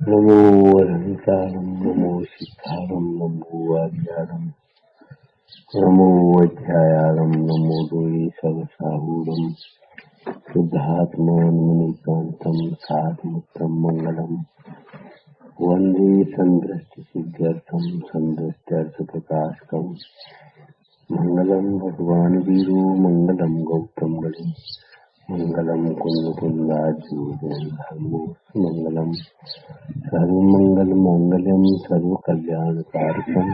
नमो वरहंतारं नमो सिद्धारं नमो वार्यारं नमो वज्रायारं नमो दोये सर्वसाहूरं शुद्धात्मानं मुनिकान्तं साधुमुक्तं मंगलम वंदे संदृष्टिसिद्ध्यर्थं संदृष्ट्यर्थप्रकाशकं मंगलम भगवान वीरो मंगलम गौतम बलि मंगलम कुंदकुंदाधर्मो मंगलम सर्वमंगल मांगल्यम सर्वकल्याणकारकम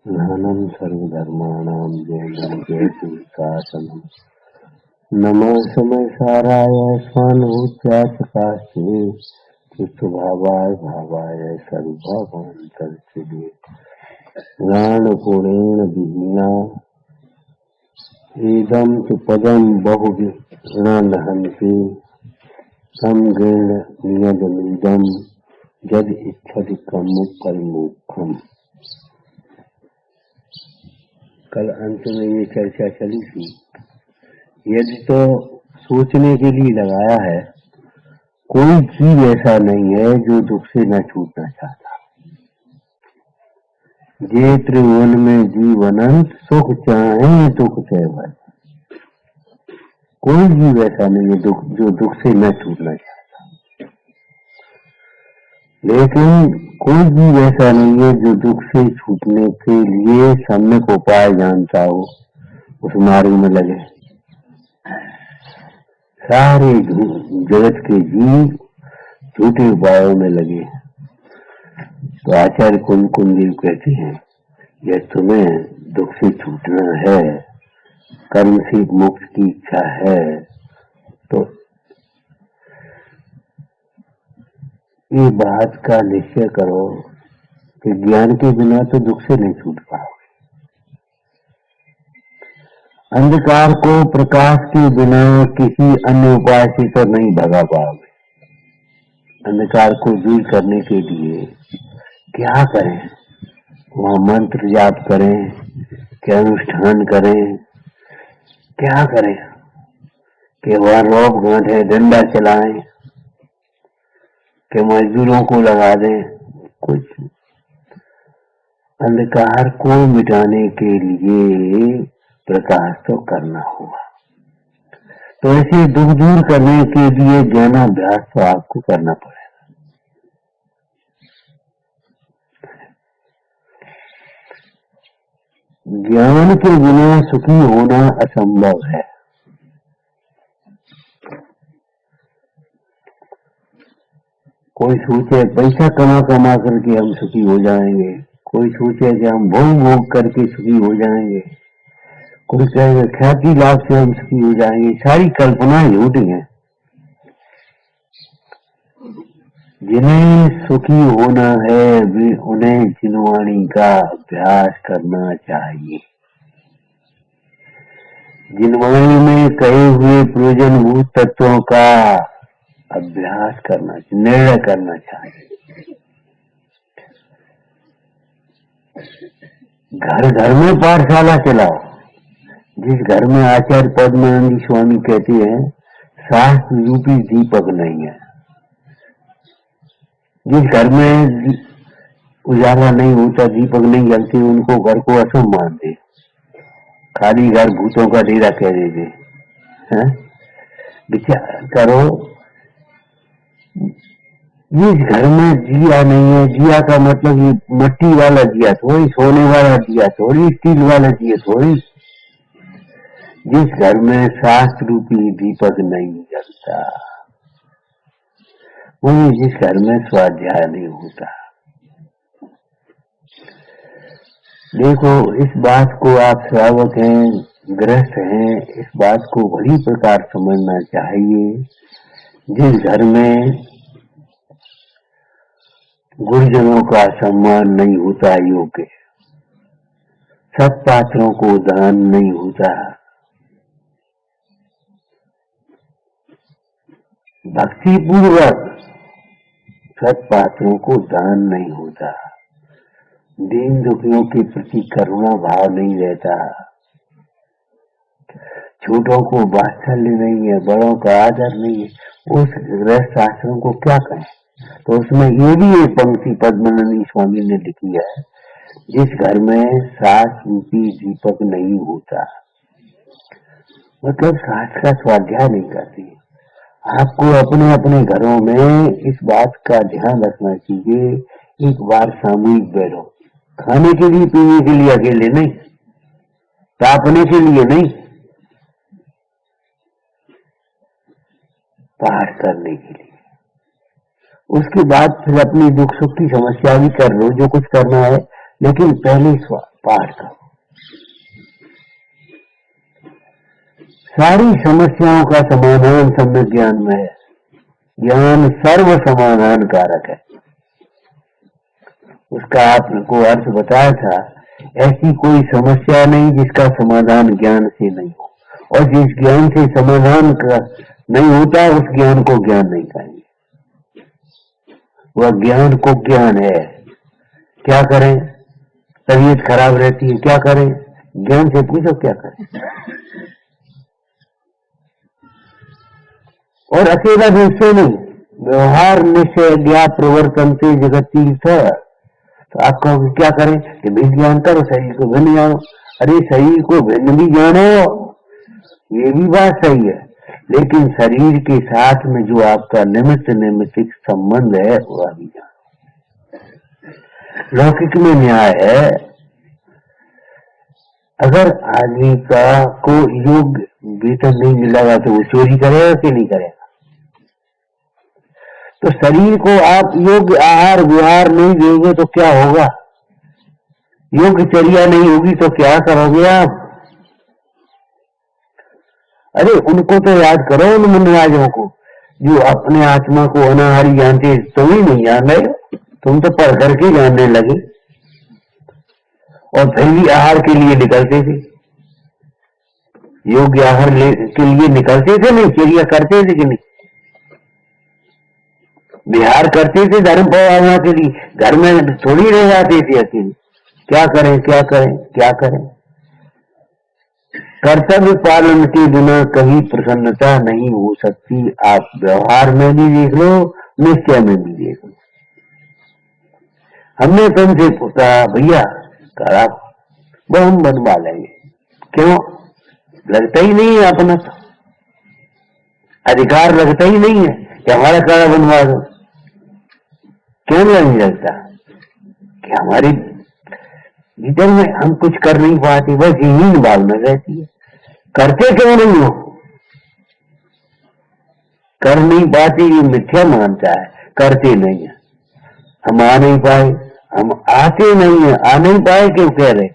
ज्ञानम सर्वधर्माणां जयं जयतीर्थासनम नमः समय साराय स्वानुभूत्या सकाशे चित्तभावाय भावाय सर्वभावान्तरचिदे ज्ञानपूर्णेन विहीना इदं तु पदं बहुविघ्नहन्ति समग्रेण नियतमिदं यद् इच्छति कमुपरिमुखम्। कल अंत में ये चर्चा चली थी, यदि तो सोचने के लिए लगाया है, कोई चीज ऐसा नहीं है जो दुख से न छूटना चाहता। जे त्रिभुवन में जीवनंत सुख चाहे दुख से भय। कोई जीव ऐसा नहीं है जो दुख से न छूटना चाहता, लेकिन कोई जीव ऐसा नहीं है जो दुख से छूटने के लिए सम्यक उपाय जानता हो, उस मार्ग में लगे। सारे जगत के जीव झूठे उपायों में लगे। तो आचार्य कुंदेव कहते हैं, यह तुम्हें दुख से छूटना है, कर्म से मोक्ष की इच्छा है, तो ये बात का निश्चय करो कि ज्ञान के बिना तो दुख से नहीं छूट पाओगे। अंधकार को प्रकाश के बिना किसी अन्य उपाय से तो नहीं भगा पाओगे। अंधकार को दूर करने के लिए क्या करें? वहाँ मंत्र जाप करें, क्या अनुष्ठान करें, क्या करें? कि वहाँ रौब गांठे डंडा चलाएं, कि मजदूरों को लगा दें, कुछ। अंधकार को मिटाने के लिए प्रकाश तो करना होगा। तो ऐसे दुख दूर करने के लिए ज्ञानाभ्यास तो आपको करना पड़ेगा। ज्ञान के बिना सुखी होना असंभव है। कोई सोचे पैसा कमा कमा करके हम सुखी हो जाएंगे, कोई सोचे कि हम भोग भोग करके सुखी हो जाएंगे, कोई कहेगा ख्याति लाभ से हम सुखी हो जाएंगे। सारी कल्पनाएं झूठी हैं। जिन्हें सुखी होना है वे उन्हें जिनवाणी का अभ्यास करना चाहिए। जिनवाणी में कहे हुए प्रयोजनभूत तत्वों का अभ्यास करना, निर्णय करना चाहिए। घर घर में पाठशाला चलाओ। जिस घर में आचार्य पद्मानंद स्वामी कहते हैं शास्त्र रूपी दीपक नहीं है, जिस घर में उजाला नहीं होता, दीपक नहीं जलते, उनको घर को अशुभ मानते, खाली घर भूतों का डेरा कह देते हैं। विचार करो, जिस घर में दिया नहीं है, दिया का मतलब ये मट्टी वाला दिया थोड़ी, सोने वाला दिया थोड़ी, स्टील वाला दिया थोड़ी। जिस घर में शास्त्र रूपी दीपक नहीं जलता, वही जिस घर में स्वाध्याय नहीं होता। देखो, इस बात को आप श्रावक हैं, गृहस्थ हैं, इस बात को बड़ी प्रकार समझना चाहिए। जिस घर में गुरुजनों का सम्मान नहीं होता योग्य, सत्पात्रों को दान नहीं होता, भक्ति पूर्वक सत्पात्रों को दान नहीं होता, दीन दुखियों के प्रति करुणा भाव नहीं रहता, छोटों को वात्सल्य नहीं है, बड़ों का आदर नहीं है, उस गृहस्थ आश्रम को क्या कहें? तो उसमें ये भी एक पंक्ति पद्मनंदी स्वामी ने लिखी है, जिस घर में सास रूपी दीपक नहीं होता, मतलब सास का स्वाध्याय नहीं करती। आपको अपने अपने घरों में इस बात का ध्यान रखना चाहिए, एक बार सामूहिक बैठो, खाने के लिए पीने के लिए अकेले नहीं, तापने के लिए नहीं, पाठ करने के लिए। उसके बाद फिर अपनी दुख सुख की समस्या भी कर लो, जो कुछ करना है, लेकिन पहले पाठ करो। सारी समस्याओं का समाधान सम्यक ज्ञान में है। ज्ञान सर्व समाधान कारक है। उसका आपको अर्थ बताया था, ऐसी कोई समस्या नहीं जिसका समाधान ज्ञान से नहीं हो, और जिस ज्ञान से समाधान का नहीं होता उस ज्ञान को ज्ञान नहीं कहेंगे। वह ज्ञान को ज्ञान है। क्या करें? तबीयत खराब रहती है, क्या करें? ज्ञान से पूछो क्या करें। और अकेला निश्चय नहीं, व्यवहार निश्चय ज्ञा प्रवर्तन से जगत तीर्थ। तो आप कहोगे क्या करें? कि भिन्न ज्ञान करो, शरीर को भिन्न जानो। अरे शरीर को भिन्न भी जानो, ये भी बात सही है, लेकिन शरीर के साथ में जो आपका निमित्त निमित्तिक संबंध है वह भी जानो। लौकिक में न्याय है, अगर आदमी का को योग्य वेतन नहीं मिलेगा तो वो चोरी करेगा कि नहीं करेगा? तो शरीर को आप योग्य आहार विहार नहीं दोगे तो क्या होगा? योग्य चर्या नहीं होगी तो क्या करोगे आप? अरे उनको तो याद करो, उन मुनिराजों को जो अपने आत्मा को अनाहारी जानते। तुम ही नहीं जान रहे, तुम तो पढ़ करके जानने लगे, और फिर भी आहार के लिए निकलते थे, योग्य आहार के लिए निकलते थे, नहीं चर्या करते थे कि नहीं? विहार करते थे धर्म पालना के लिए, घर में थोड़ी रह जाते थे अकेले। क्या करें क्या करें क्या करें? कर्तव्य पालन के बिना कभी प्रसन्नता नहीं हो सकती। आप व्यवहार में भी देख लो, निश्चय में भी देख लो। हमने तुमसे पूछा भैया करा, वो हम बनवा लेंगे, क्यों? लगता ही नहीं है अपना, अधिकार लगता ही नहीं है कि हमारा कारा बनवा दो। क्यों नहीं लगता? कि हमारी भीतर में हम कुछ कर नहीं पाते, बस यही भावना रहती है। करते क्यों नहीं हो? कर नहीं पाते ये मिथ्या मानता है, करते नहीं है। हम आ नहीं पाए, हम आते नहीं है, आ नहीं पाए क्यों कह रहे?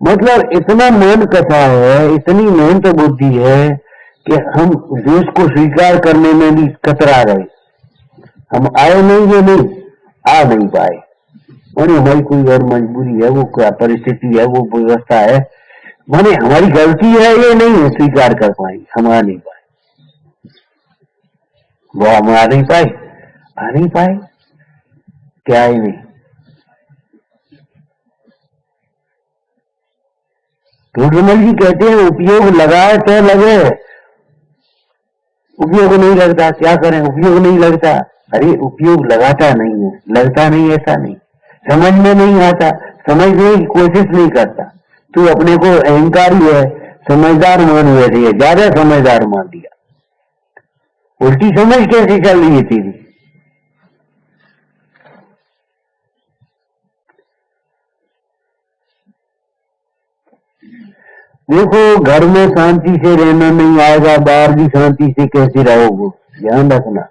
मतलब इतना मन कथा है, इतनी मेहनत बुद्धि है कि हम दोष को स्वीकार करने में भी कतरा रहे। हम आए नहीं, ये नहीं आ नहीं पाए, और हमारी कोई और मजबूरी है, वो क्या परिस्थिति है, वो व्यवस्था है, माने हमारी गलती है, ये नहीं है स्वीकार कर पाएंगे। हम आ नहीं पाए, वो हम आ नहीं पाए, आ नहीं पाए, क्या ही नहीं। टोडरमल जी कहते हैं उपयोग लगाए तो लगे, उपयोग नहीं लगता, क्या करें? उपयोग नहीं लगता। अरे उपयोग लगाता नहीं है, लगता नहीं ऐसा नहीं, समझ में नहीं आता, समझने की कोशिश नहीं करता। तू अपने को अहंकारी है, समझदार मान बैठी है, ज्यादा समझदार मान दिया, उल्टी समझ कैसे चल रही है तेरी? देखो घर में शांति से रहना नहीं आएगा, बाहर भी शांति से कैसे रहोगे? ध्यान रखना,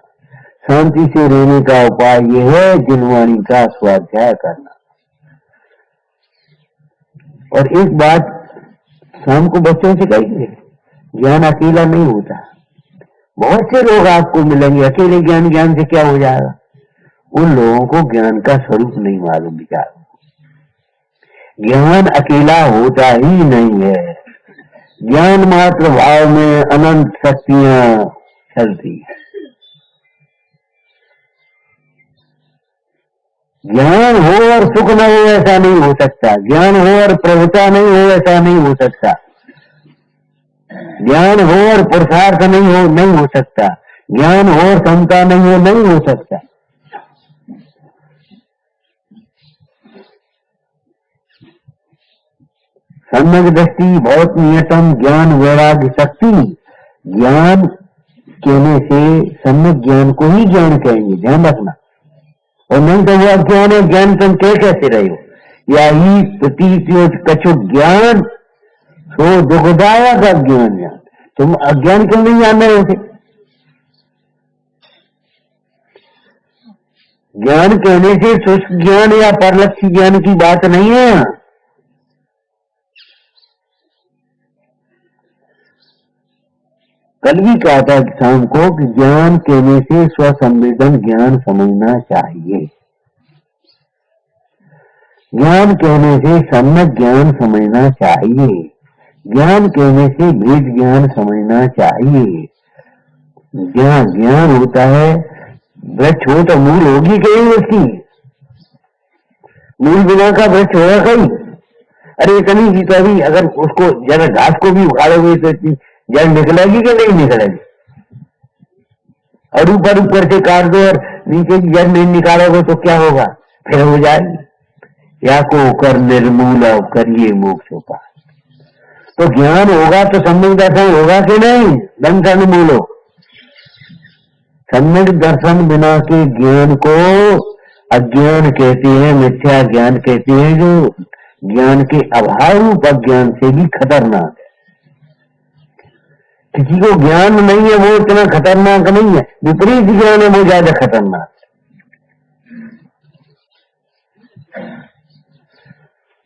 शांति से रहने का उपाय यह है जिनवाणी का स्वाध्याय करना। और एक बात शाम को बच्चों से कहिए, ज्ञान अकेला नहीं होता। बहुत से लोग आपको मिलेंगे अकेले ज्ञान से क्या हो जाएगा? उन लोगों को ज्ञान का स्वरूप नहीं मालूम। विचार, ज्ञान अकेला होता ही नहीं है। ज्ञान मात्र भाव में अनंत शक्तियां चलती है। ज्ञान हो और सुख न हो ऐसा नहीं हो सकता, ज्ञान हो और प्रभुता नहीं हो ऐसा नहीं हो सकता, ज्ञान हो और पुरुषार्थ नहीं हो सकता। ज्ञान और समता नहीं हो सकता। सम्यक दृष्टि बहुत नियतम ज्ञान वैराग्य शक्ति। ज्ञान कहने से सम्यक ज्ञान को ही ज्ञान कहेंगे, ध्यान रखना। और नहीं तो वो अज्ञान है, ज्ञान तुम कह कैसे रहे हो? या ही प्रतीत कछु ज्ञान सो दुखदायक अज्ञान ज्ञान। तुम अज्ञान क्यों नहीं जान रहे हो? ज्ञान कहने से शुष्क ज्ञान या परलक्षी ज्ञान की बात नहीं है। कल भी कहा था शाम को कि ज्ञान कहने से स्वसंवेदन ज्ञान समझना चाहिए। ज्ञान कहने से सम्यक ज्ञान समझना चाहिए। ज्ञान कहने से भेद ज्ञान समझना चाहिए। ज्ञान होता है, वृक्ष हो तो मूल होगी कहीं उसकी, मूल बिना का वृक्ष होगा कहीं? अरे इतनी सी तो अभी अगर उसको जरा घास को भी उखाड़ोगे तो इतनी जड़ निकलेगी कि नहीं निकलेगी? और ऊपर से काट दो और नीचे की जड़ नहीं निकालोगे तो क्या होगा? फिर हो जाएगी। या को कर निर्मूल करिए मोक्ष उपाय। तो ज्ञान होगा तो सम्यक दर्शन होगा कि नहीं? दर्शन मूलो। सम्यक दर्शन बिना के ज्ञान को अज्ञान कहते हैं, मिथ्या ज्ञान कहते हैं, जो ज्ञान के अभाव रूप अज्ञान से भी खतरनाक है। किसी को ज्ञान नहीं है वो इतना खतरनाक नहीं है, विपरीत ज्ञान है वो ज्यादा खतरनाक।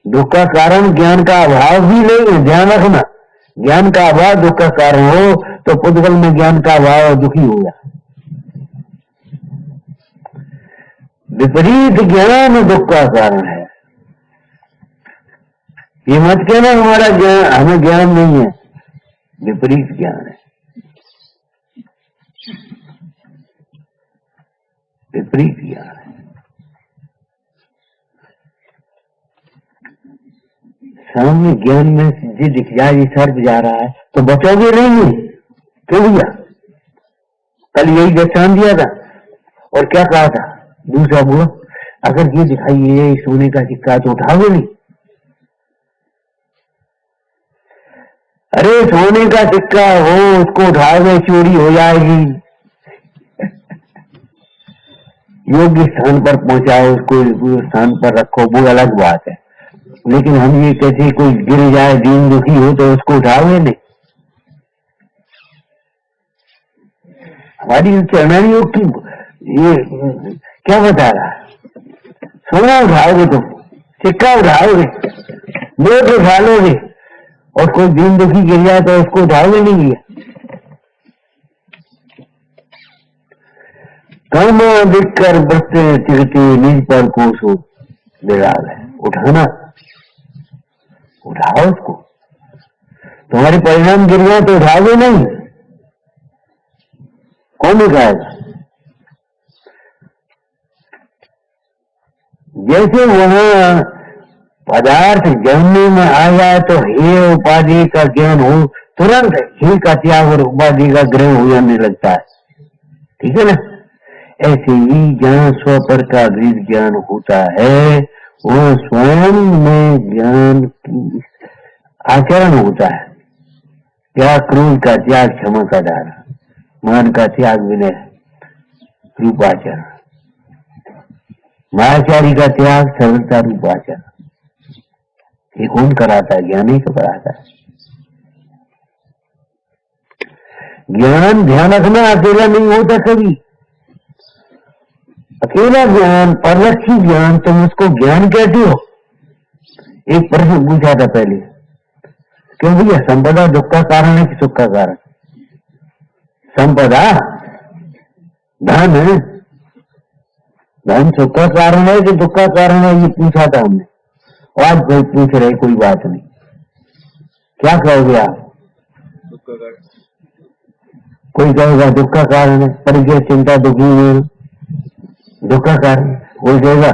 दुख का कारण ज्ञान का अभाव भी नहीं है, ध्यान रखना। ज्ञान का अभाव दुख का कारण हो तो पुद्गल में ज्ञान का अभाव दुखी हो जाए। विपरीत ज्ञान दुख का कारण है। ये मत कहना हमारा ज्ञान, हमें ज्ञान नहीं है, विपरीत ज्ञान है, विपरीत ज्ञान है। सामने ज्ञान में जी दिख जाए ये सर्प जा रहा है तो बचोगे नहीं? क्यों भैया? कल यही दर्शान दिया था और क्या कहा था? दूसरा बोलो, अगर ये दिखाई ये सोने का सिक्का तो उठाओगे नहीं? अरे सोने का सिक्का हो उसको उठाओगे चोरी हो जाएगी। योग्य स्थान पर पहुंचाओ उसको, स्थान पर रखो, वो अलग बात है। लेकिन हम ये कहते कोई गिर जाए दीन दुखी हो तो उसको उठाओगे नहीं? हमारी चरणानी योग की ये क्या बता रहा है? सोना उठाओगे तुम, सिक्का उठाओगे, नोट उठा लोगे, और कोई दीन दुखी गिर जाए तो उसको उठाओगे नहीं लिया? कर्म दिखकर बचते चिरते निज पर कोसो विराल है। उठाना, उठाओ उसको। तुम्हारे परिणाम गिर गए तो उठाओगे नहीं? कौन उठाएगा? जैसे वहां पदार्थ जानने में आ जाए तो हे उपाधि का ज्ञान हो, तुरंत हे का त्याग और उपाधि का ग्रहण हो जाने लगता है। ठीक है ना? ऐसे ही जहाँ स्व पर का बीज ज्ञान होता है वह स्वयं में ज्ञान की आचरण होता है। त्याग क्रोध का त्याग, क्षमा का दान, मान का त्याग विनय रूपाचरण, मायाचारी का त्याग सरलता रूपाचरण। ये कौन कराता है? ज्ञान ही तो कराता है। ज्ञान ध्यान रखना अकेला नहीं होता कभी। अकेला ज्ञान, परलक्षी ज्ञान, तुम उसको ज्ञान कहते हो? एक प्रश्न पूछा था पहले, क्यों भैया संपदा दुख का कारण है कि सुख का कारण? संपदा धन है, धन सुख का कारण है कि दुख का कारण है? ये पूछा था हमने। आज कोई पूछ रहे, कोई बात नहीं, क्या कहोगे आप? कोई कहेगा दुख का कारण है, परिचय चिंता दुखी है, दुख का कारण। कोई कहेगा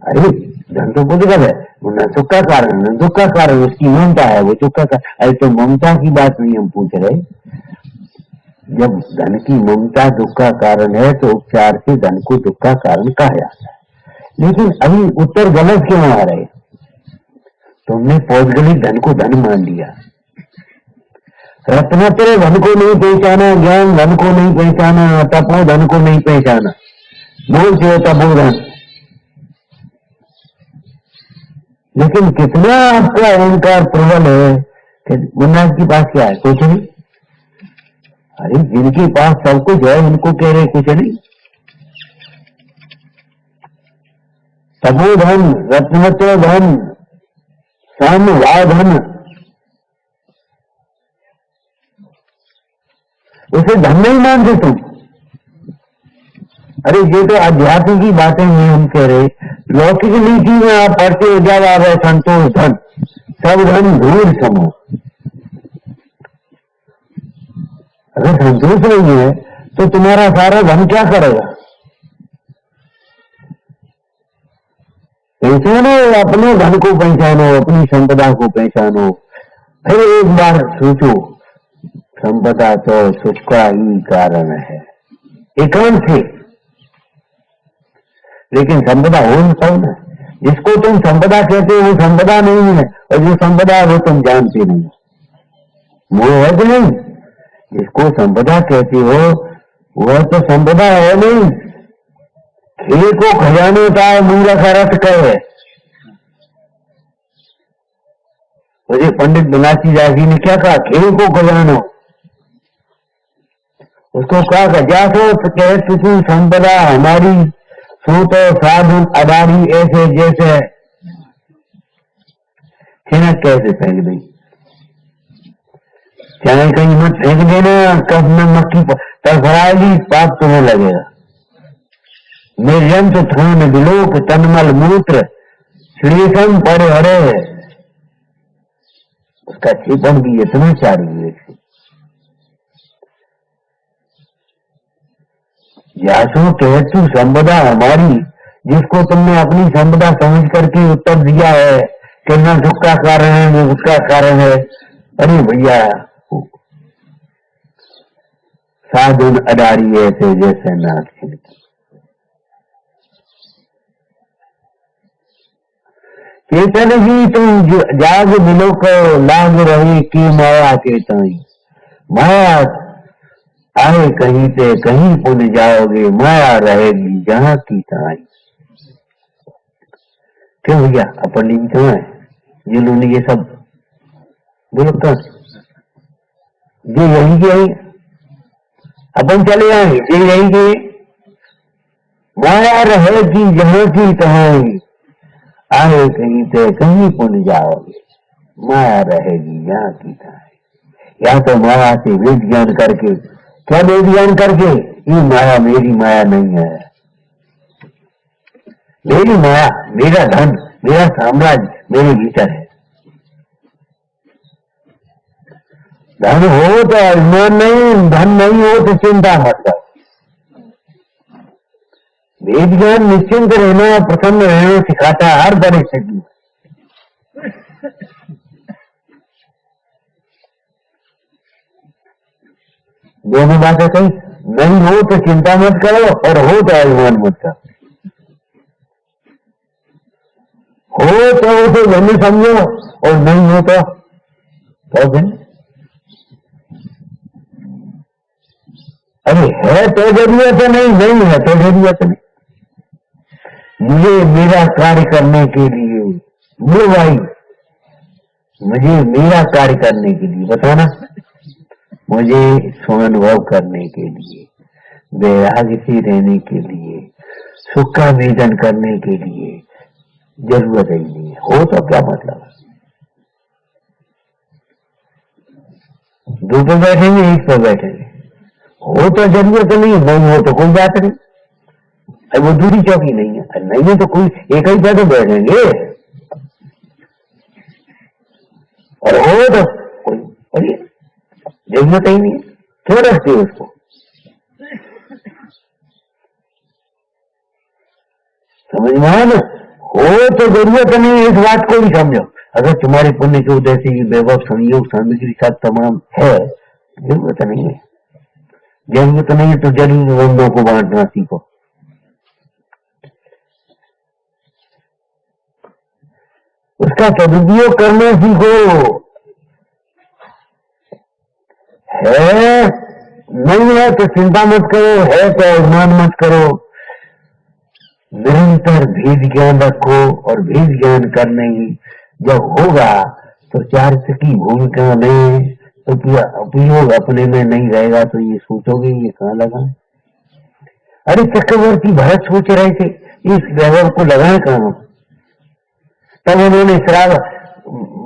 अरे धन तो बुद्ध है, वो न सुख का कारण न दुख का कारण, उसकी ममता है, वो सुख का कारण। अरे तो ममता की बात नहीं हम पूछ रहे, जब धन की ममता दुख का कारण है तो उपचार से धन को दुख का कारण कहा जाता है। लेकिन अभी उत्तर गलत क्यों आ रहे? तुमने पौधगलित धन को धन मान लिया, रत्नत्र धन को नहीं पहचाना, ज्ञान धन को नहीं पहचाना, तपो धन को नहीं पहचाना, बोल से तपोधन। लेकिन कितना आपका अहंकार प्रबल है कि मुन्नाथ के पास क्या है? कुछ नहीं। अरे जिनके पास सब कुछ है उनको कह रहे कुछ नहीं। तपोधन, रत्नत्र धन, धन, उसे धन नहीं मानते तुम। अरे ये तो अध्यात्म की बातें नहीं हम कह रहे। लौकिक नीति में आप पढ़ते हो ज्यादा है संतोष धन, सब धन धूल समूह। अगर संतोष नहीं है तो तुम्हारा सारा धन क्या करेगा? पहचानो, अपने धन को पहचानो, अपनी संपदा को पहचानो। फिर एक बार सोचो, संपदा तो सुख का ही कारण है एकांत से। लेकिन संपदा हो सब ना। जिसको तुम संपदा कहते हो वो संपदा नहीं है, और जो संपदा है वो तुम जानते नहीं। वो है कि नहीं? जिसको संपदा कहते हो वह तो संपदा है नहीं। खेल को खजाने का मूर्ख अर्थ कहे। मुझे पंडित बनासी जागी ने क्या कहा? खेल को खजानो। उसको कहा जासो कहे तुझी संपदा हमारी, सो तो साधु अदारी ऐसे जैसे। छिनक कैसे फेंक दी? चाहे कहीं मत फेंक देना, कब में मक्खी तरफड़ाएगी पाप तुम्हें लगेगा। निर्जंत थून विलोक तनमल मूत्र श्रीसम पड़े हरे। उसका छिपन भी इतना चाहिए। जासो कहे तू संपदा हमारी, जिसको तुमने अपनी संपदा समझ करके उत्तर दिया है कि न दुख का कारण है न दुख का कारण है। अरे भैया, साधुन अडारी ऐसे जैसे नाथ छिनकी। चेतन ही तुम जाग मिलो को लाग रही की माया के ताई। माया आए कहीं से कहीं पुन जाओगे, माया रहेगी जहां की ताई। क्यों भैया अपन भी तो है जिन्होंने ये सब बोलो कर जो यही के अपन चले आए ये यही के। माया रहेगी जहां की तहाई, आए कहीं से कहीं पुन जाओगे, माया रहेगी जहां की तहाई। या तो माया से वेद ज्ञान करके, क्या वेद ज्ञान करके? ये माया मेरी माया नहीं है। मेरी माया, मेरा धन, मेरा साम्राज्य मेरे भीतर है। धन हो तो अभिमान नहीं, धन नहीं हो तो चिंता मत कर। वेद ज्ञान निश्चिंत रहना, प्रसन्न रहना सिखाता है हर परिस्थिति में। दोनों बातें कही, नहीं हो तो चिंता मत करो और हो तो अभिमान मत करो। हो तो उसे धन्य समझो और नहीं हो तो फिर अरे है तो जरूरत है, नहीं नहीं है तो जरूरत नहीं। मुझे मेरा कार्य करने के लिए, वो भाई मुझे मेरा कार्य करने के लिए बताना, मुझे स्वानुभव करने के लिए, वैराग्य से रहने के लिए, सुख का वेदन करने के लिए जरूरत ही नहीं है। हो तो क्या मतलब? दो पे बैठेंगे एक पे बैठेंगे। हो तो जरूरत नहीं, नहीं हो तो कोई बात नहीं। अब वो दूरी चौकी नहीं है, नहीं है तो कोई एक ही पे तो बैठेंगे। और हो तो कोई अरे जरूरत ही नहीं, क्यों रखते हो उसको? समझ में आया ना? हो तो जरूरत नहीं, इस बात को भी समझो। अगर तुम्हारे पुण्य के उदय से वैभव संयोग सामग्री सब तमाम है, जरूरत नहीं है। जरूरत नहीं है तो जरूरतमंदों को बांटना सीखो। उसका सदुपयोग करना सीखो। है नहीं है तो चिंता मत करो, है तो अभिमान मत करो। निरंतर भेद ज्ञान रखो और भेद ज्ञान करने ही जब होगा तो चारित्र की भूमिका में उपयोग अपने में नहीं रहेगा तो ये सोचोगे ये कहाँ लगा। अरे चक्रवर्ती भरत सोच रहे थे इस वैभव को लगाए कहाँ, तब उन्होंने श्राव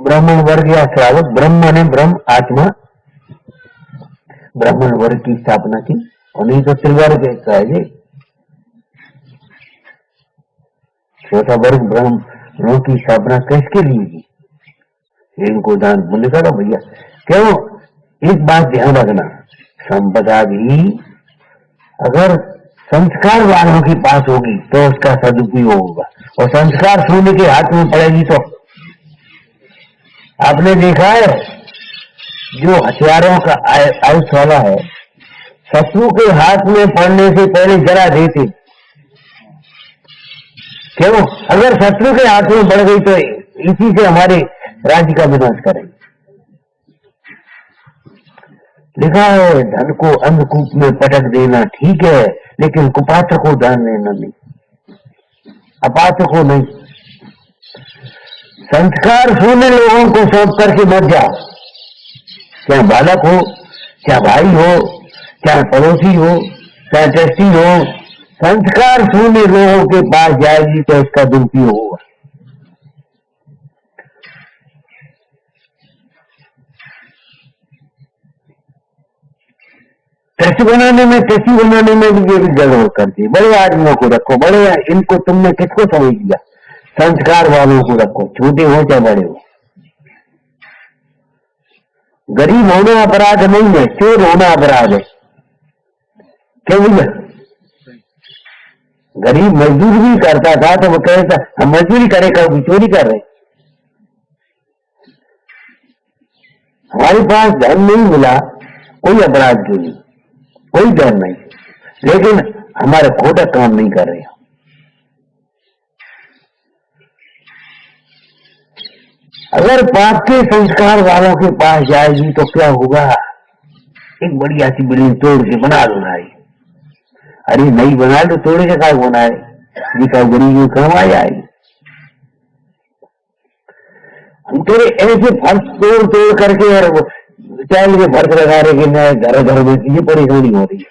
ब्राह्मण वर्ग या श्रावक ब्रह्म ने ब्रह्म आत्मा ब्राह्मण वर्ग की स्थापना की और नहीं तो त्रिवर्ग कहे चौथा वर्ग ब्राह्मणों की स्थापना किसके लिए की, इनको दान पुण्य करो भैया। क्यों, एक बात ध्यान रखना, संपदा भी अगर संस्कार वालों के पास होगी तो उसका सदुपयोग होगा, और संस्कार शून्य के हाथ में पड़ेगी तो आपने देखा है जो हथियारों का आयुष वाला है शत्रु के हाथ में पड़ने से पहले जला देते। क्यों, अगर शत्रु के हाथ में पड़ गई तो इसी से हमारे राज्य का विनाश करेंगे। लिखा है धन को अंधकूप में पटक देना ठीक है, लेकिन कुपात्र को दान देना नहीं, अपात्र को नहीं। संस्कार शून्य लोगों को सौंप करके मत जाओ, चाहे बालक हो, चाहे भाई हो, चाहे पड़ोसी हो, चाहे ट्रस्टी हो। संस्कार शून्य लोगों के पास जाएगी तो उसका दुरुपयोग होगा। ट्रस्टी बनाने में भी ये भी गड़बड़ करती है। बड़े आदमियों को रखो, बड़े इनको तुमने किसको समझ दिया, संस्कार वालों को रखो, छोटे हो चाहे बड़े हो। गरीब होना अपराध नहीं है, चोर होना अपराध है। क्यों भैया, गरीब मजदूरी भी करता था तो वो कहता हम मजदूरी करेगा, चोरी कर रहे। हमारे पास धन नहीं मिला, कोई अपराध क्यों नहीं, कोई डर नहीं, लेकिन हमारे खोटा काम नहीं कर रहे। अगर पाप के संस्कार वालों के पास जाएगी तो क्या होगा, एक बढ़िया सी बिल्डिंग तोड़ के बना दो भाई। अरे नहीं बनाए तो तोड़े के काय बनाए, जिसका गरीबी काम आ जाएगी। हम तेरे ऐसे फर्श तोड़ करके और चाइल्ड के फर्श लगा रहे कि मैं घर में ये परेशानी हो रही है।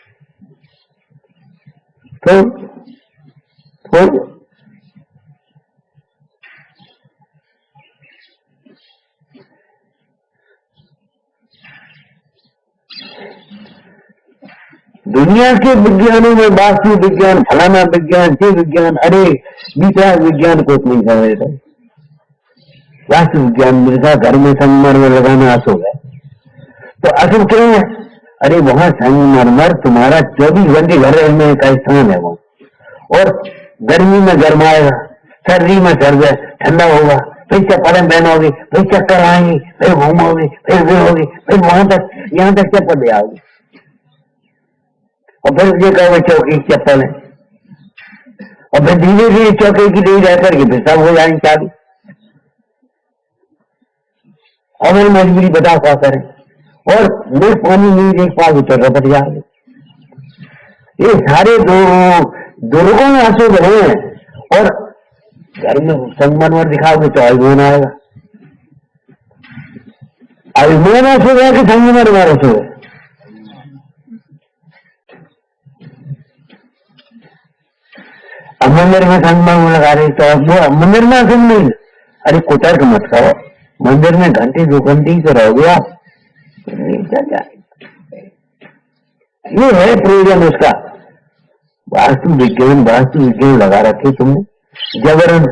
तो दुनिया के विज्ञानों में वास्तु विज्ञान, फलाना विज्ञान, ये विज्ञान, अरे विचार विज्ञान को नहीं समझ रहे। वास्तु विज्ञान मिर्जा घर में संगमरमर लगाना अशुभ है, तो अशुभ क्यों है? अरे वहां संगमरमर तुम्हारा 24 घंटे घर में का स्थान है वो, और गर्मी में गर्माएगा, सर्दी में सर्द ठंडा होगा, फिर चप्पलें पहनोगे, फिर चक्कर आएंगे, फिर घूमोगे, फिर फिरोगे, फिर वहां तक यहाँ तक चप्पल ले आओगे, और फिर ये कहोगे चौकी चप्पल है, और फिर धीरे धीरे चौकी की दूरी रह करके फिर सब हो जाएंगे चालू। और मैं मजबूरी बता क्या करें, और मैं पानी नहीं देख पाओगे तो रपट जाओगे। ये सारे दुर्गुण में अशुभ है, और घर में संगमरमर दिखाओगे तो अभिमान आएगा। अभिमान अशुभ है कि संगमरमर अशुभ है? अब मंदिर में संगमरमर लगा रहे तो वो मंदिर में अशुभ नहीं। अरे कुतर्क मत करो, मंदिर में घंटे 2 घंटे ही तो रहोगे आप, ये है प्रयोजन उसका। वास्तु विज्ञान लगा रखे तुमने जबरन।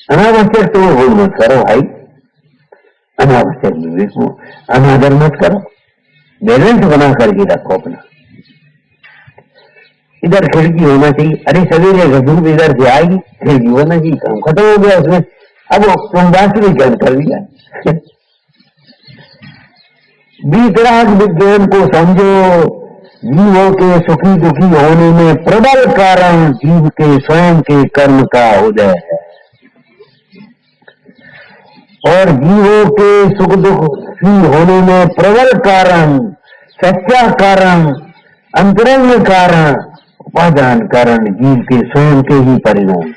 अनावश्यक तो वो मत करो भाई, अनावश्यक विवेक को अनादर मत करो, बैलेंस बना करके रखो अपना। इधर खिड़की होना चाहिए, अरे सवेरे धूप इधर से आएगी, खिड़की होना चाहिए, काम खत्म हो गया उसमें। अब तुम वास्तु विज्ञान कर लिया वीतराग विज्ञान को समझो। जीवों के सुखी दुखी होने में प्रबल कारण जीव के स्वयं के कर्म का उदय है, और जीवों के सुख दुखी होने में प्रबल कारण, सच्चा कारण, अंतरंग कारण, उपादान कारण जीव के स्वयं के ही परिणाम।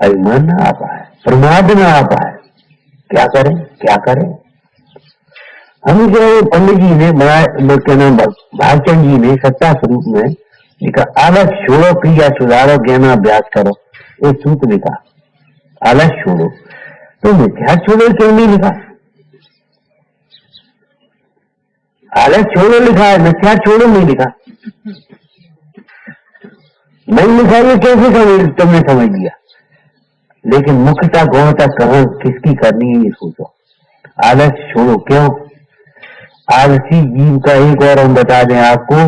अभिमान ना आ पाए, प्रमाद ना आ पाए, क्या करें क्या करें। हम जो पंडित जी ने क्या नाम भागचंद जी ने सत्ता स्वरूप में लिखा, आलस छोड़ो क्रिया सुधारो ज्ञानाभ्यास करो, एक सूत्र लिखा, आलस छोड़ो। तो मिथ्या छोड़ो क्यों नहीं लिखा? आलस छोड़ो लिखा है, मिथ्या छोड़ो नहीं लिखा। नहीं लिखा, ये कैसे तुमने समझ लिया? लेकिन मुख्यता गौणता कहाँ किसकी करनी है ये सोचो। आलस छोड़ो क्यों? आलसी जीव का एक और हम बता दें आपको,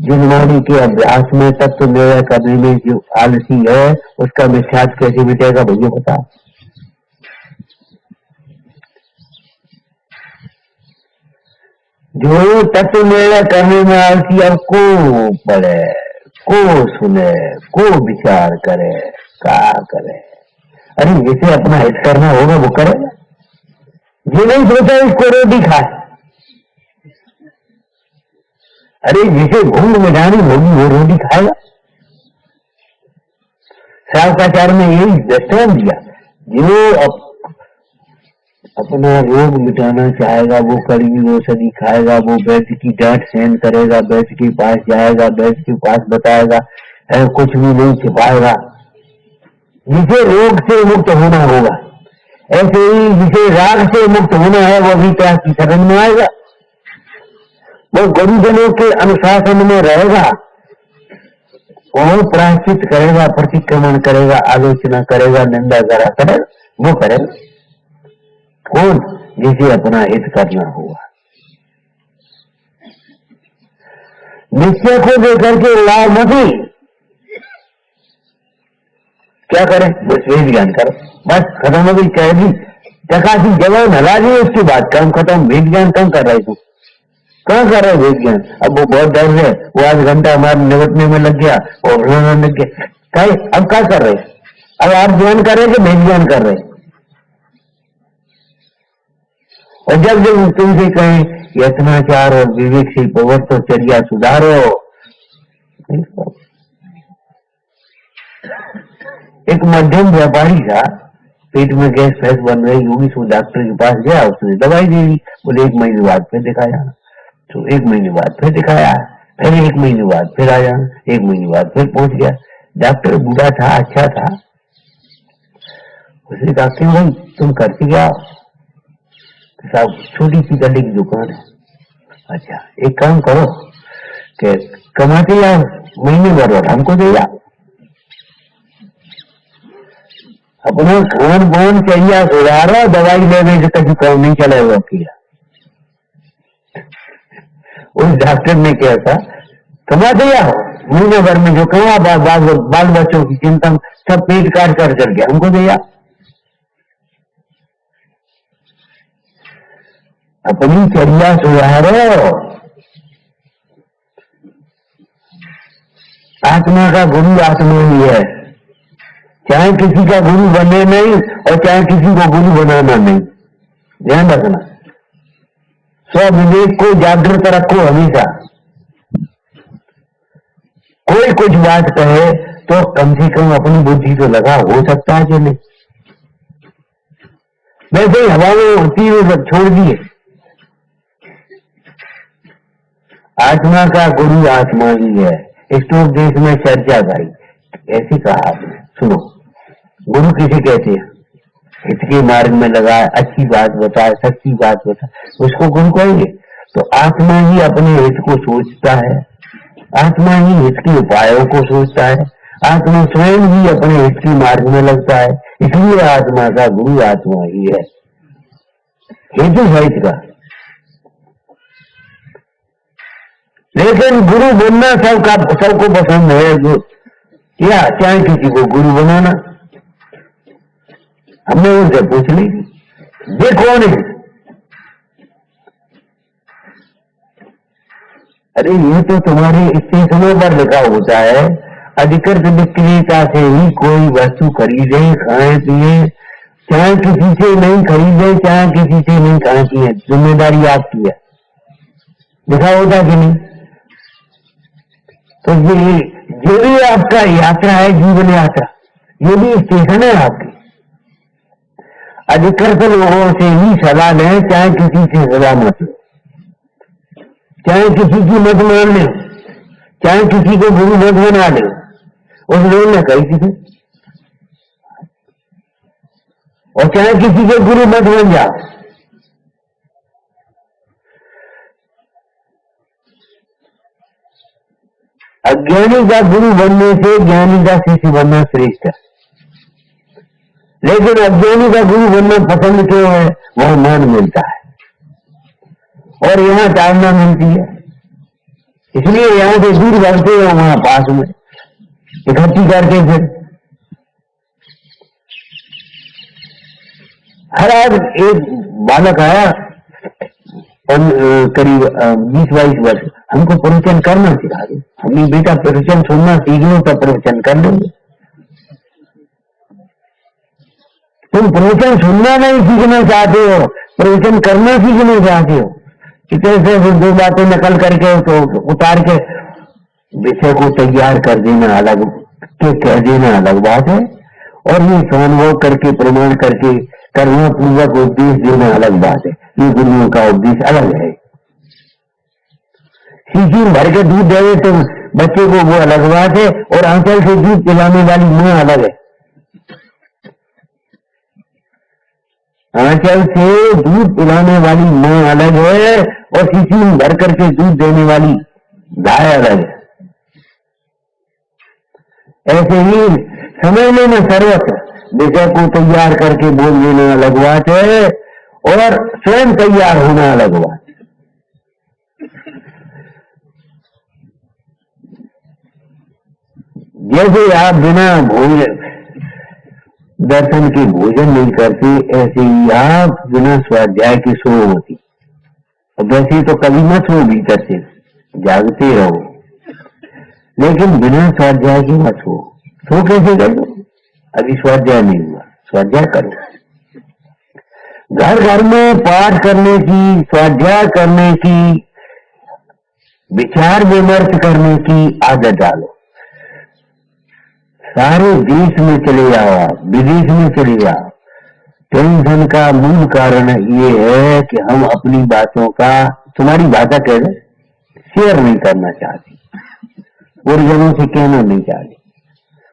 जिनवाणी के अभ्यास में तत्व निर्णय करने में जो आलसी है उसका मिथ्यात्व कैसे मिटेगा भैया बता। जो तत्व निर्णय करने में आलसी, अब को पढ़े, को सुने, को विचार करे, क्या करे। अरे जिसे अपना हित करना होगा वो करेगा। ये नहीं सोचा इसको रोटी खाए। अरे जिसे भूख मिटानी होगी वो रोटी खाएगा। शास्त्राचार्य ने यही दृष्टांत दिया, जो अपना रोग मिटाना चाहेगा वो कड़वी औषधि खाएगा, वो वैद्य की डांट सहन करेगा, वैद्य के पास जाएगा, वैद्य के पास बताएगा, कुछ भी नहीं छिपाएगा। जिसे रोग से मुक्त होना होगा, ऐसे ही जिसे राग से मुक्त होना है वो भी त्याग की शरण में आएगा, वो गुरुजनों के अनुशासन में रहेगा, वो प्रायश्चित करेगा, प्रतिक्रमण करेगा, आलोचना करेगा, निंदा करा करेगा, वो करेगा। कौन? जिसे अपना हित करना होगा। निश्चय को देकर के लाभ नहीं, क्या करें? बस वेद ज्ञान करो, बस खत्म हो गई। कह दी टकासी जवान हला दी, उसकी बात काम खत्म। वेद ज्ञान कम कर रहे तुम, कहाँ कर रहे वेद ज्ञान? अब वो बहुत डर है, वो आध घंटा हमारे निपटने में लग गया और उन्होंने लग गया, कहीं अब क्या कर रहे? अब आप ज्ञान कर रहे कि वेद ज्ञान कर रहे? और जब जब तुमसे कहें यत्नाचार और विवेक से प्रवर्तो चर्या सुधारो, एक मध्यम व्यापारी था, पेट में गैस फैस बन रही होगी, तो डॉक्टर के पास गया, उसने दवाई दे दी, बोले 1 महीने बाद फिर दिखाया। तो 1 महीने बाद फिर दिखाया, फिर 1 महीने बाद फिर आया, 1 महीने बाद फिर पहुंच गया। डॉक्टर बूढ़ा था, अच्छा था। उसने कहा क्यों भाई तुम करती क्या? साहब छोटी सी गले की दुकान है। अच्छा एक काम करो कि कमाते या महीने भर और हमको दे या, अपना खान पान चाहिए सुधारो, दवाई लेने से कभी काम नहीं चलेगा किया। उस डॉक्टर ने क्या था, कमा दिया महीने भर में जो कमा, बाल बच्चों की चिंता सब पेट काट कर चल गया, हमको दिया। अपनी चर्या सुधारो। आत्मा का गुरु आत्मा ही है, चाहे किसी का गुरु बने नहीं और चाहे किसी को गुरु बनाना नहीं। ध्यान रखना, स्वविवेक को जागृत रखो हमेशा। कोई कुछ बात कहे तो कम से कम अपनी बुद्धि तो लगा, हो सकता है कि नहीं। वैसे ही हवा में उड़ती हुई सब छोड़ दिए। आत्मा का गुरु आत्मा ही है। स्टोक देश में चर्चा भाई ऐसी कहा आपने, सुनो, गुरु किसे कहते हैं? हित के मार्ग में लगाए, अच्छी बात बताए, सच्ची बात बताए, उसको गुरु कहेंगे। तो आत्मा ही अपने हित को सोचता है, आत्मा ही हित के उपायों को सोचता है, आत्मा स्वयं ही अपने हित के मार्ग में लगता है। इसलिए आत्मा का गुरु आत्मा ही है, हेतु है इसका। लेकिन गुरु बनना सबको पसंद है, जो या चाहे किसी को गुरु बनाना। हमने उनसे पूछ ली, ये कौन है? अरे ये तो तुम्हारे स्टेशनों पर लिखा होता है, अधिकृत विक्रेता से ही कोई वस्तु खरीदे, खाए पिए, चाहे किसी से नहीं खरीदे, चाहे किसी से नहीं खाए पिए, जिम्मेदारी आपकी है। लिखा होता कि नहीं? तो ये भी आपका यात्रा है, जीवन यात्रा, ये भी स्टेशन है आपकी। अधिकृत लोगों से ही सलाह लें, चाहे किसी से सलाह मत लो, चाहे किसी की मत मान ले, चाहे किसी को गुरु मत बना ले। उस लोग ने कही थी, और चाहे किसी के गुरु मत बन जाओ। अज्ञानी का गुरु बनने से ज्ञानी का शिष्य बनना श्रेष्ठ है। लेकिन अज्ञानी का गुरु बनना पसंद क्यों है? वह मान मिलता है और यहाँ ताड़ना मिलती है, इसलिए यहाँ से दूर भागते हो, वहां पास में इकट्ठी करके फिर हर आज एक बालक आया करीब 20-22 वर्ष, हमको प्रवचन करना सिखा दे। हमने बेटा प्रवचन सुनना सीख लो तो प्रवचन कर लेंगे। तुम प्रवचन सुनना नहीं सीखना चाहते हो, प्रवचन करना सीखना चाहते हो। इतने से दो बातें नकल करके तो उतार के विषय को तैयार कर देना अलग के कह देना अलग बात है, और ये स्वानुभव करके प्रमाण करके कर्म पूर्वक उपदेश देना अलग बात है। ये गुरुओं का उपदेश अलग है। सीसी भर के दूध दे तो बच्चे को वो अलग बात है, और आंचल से दूध पिलाने वाली मां अलग है। आंचल से दूध पिलाने वाली मां अलग है, और सीसी भर करके दूध देने वाली गाय अलग है। ऐसे ही समझने में सर्वत्र विषय को तैयार करके बोल देना अलग बात है, और स्वयं तैयार होना अलग बात है। जैसे आप बिना भोजन दर्शन के भोजन नहीं करते, ऐसे ही आप बिना स्वाध्याय के सो होती। वैसे तो कभी मत सो, भीतर से जागते रहो, लेकिन बिना स्वाध्याय के मत सो। सो कैसे करो? अभी स्वाध्याय नहीं हुआ, स्वाध्याय करो। घर घर में पाठ करने की, स्वाध्याय करने की, विचार विमर्श करने की आदत डालो। सारे देश में चले जाओ, आप विदेश में चले जाओ। टेंशन का मूल कारण ये है कि हम अपनी बातों का, तुम्हारी भाषा कह रहे, शेयर नहीं करना चाहती, गुरुजनों से कहना नहीं चाहती।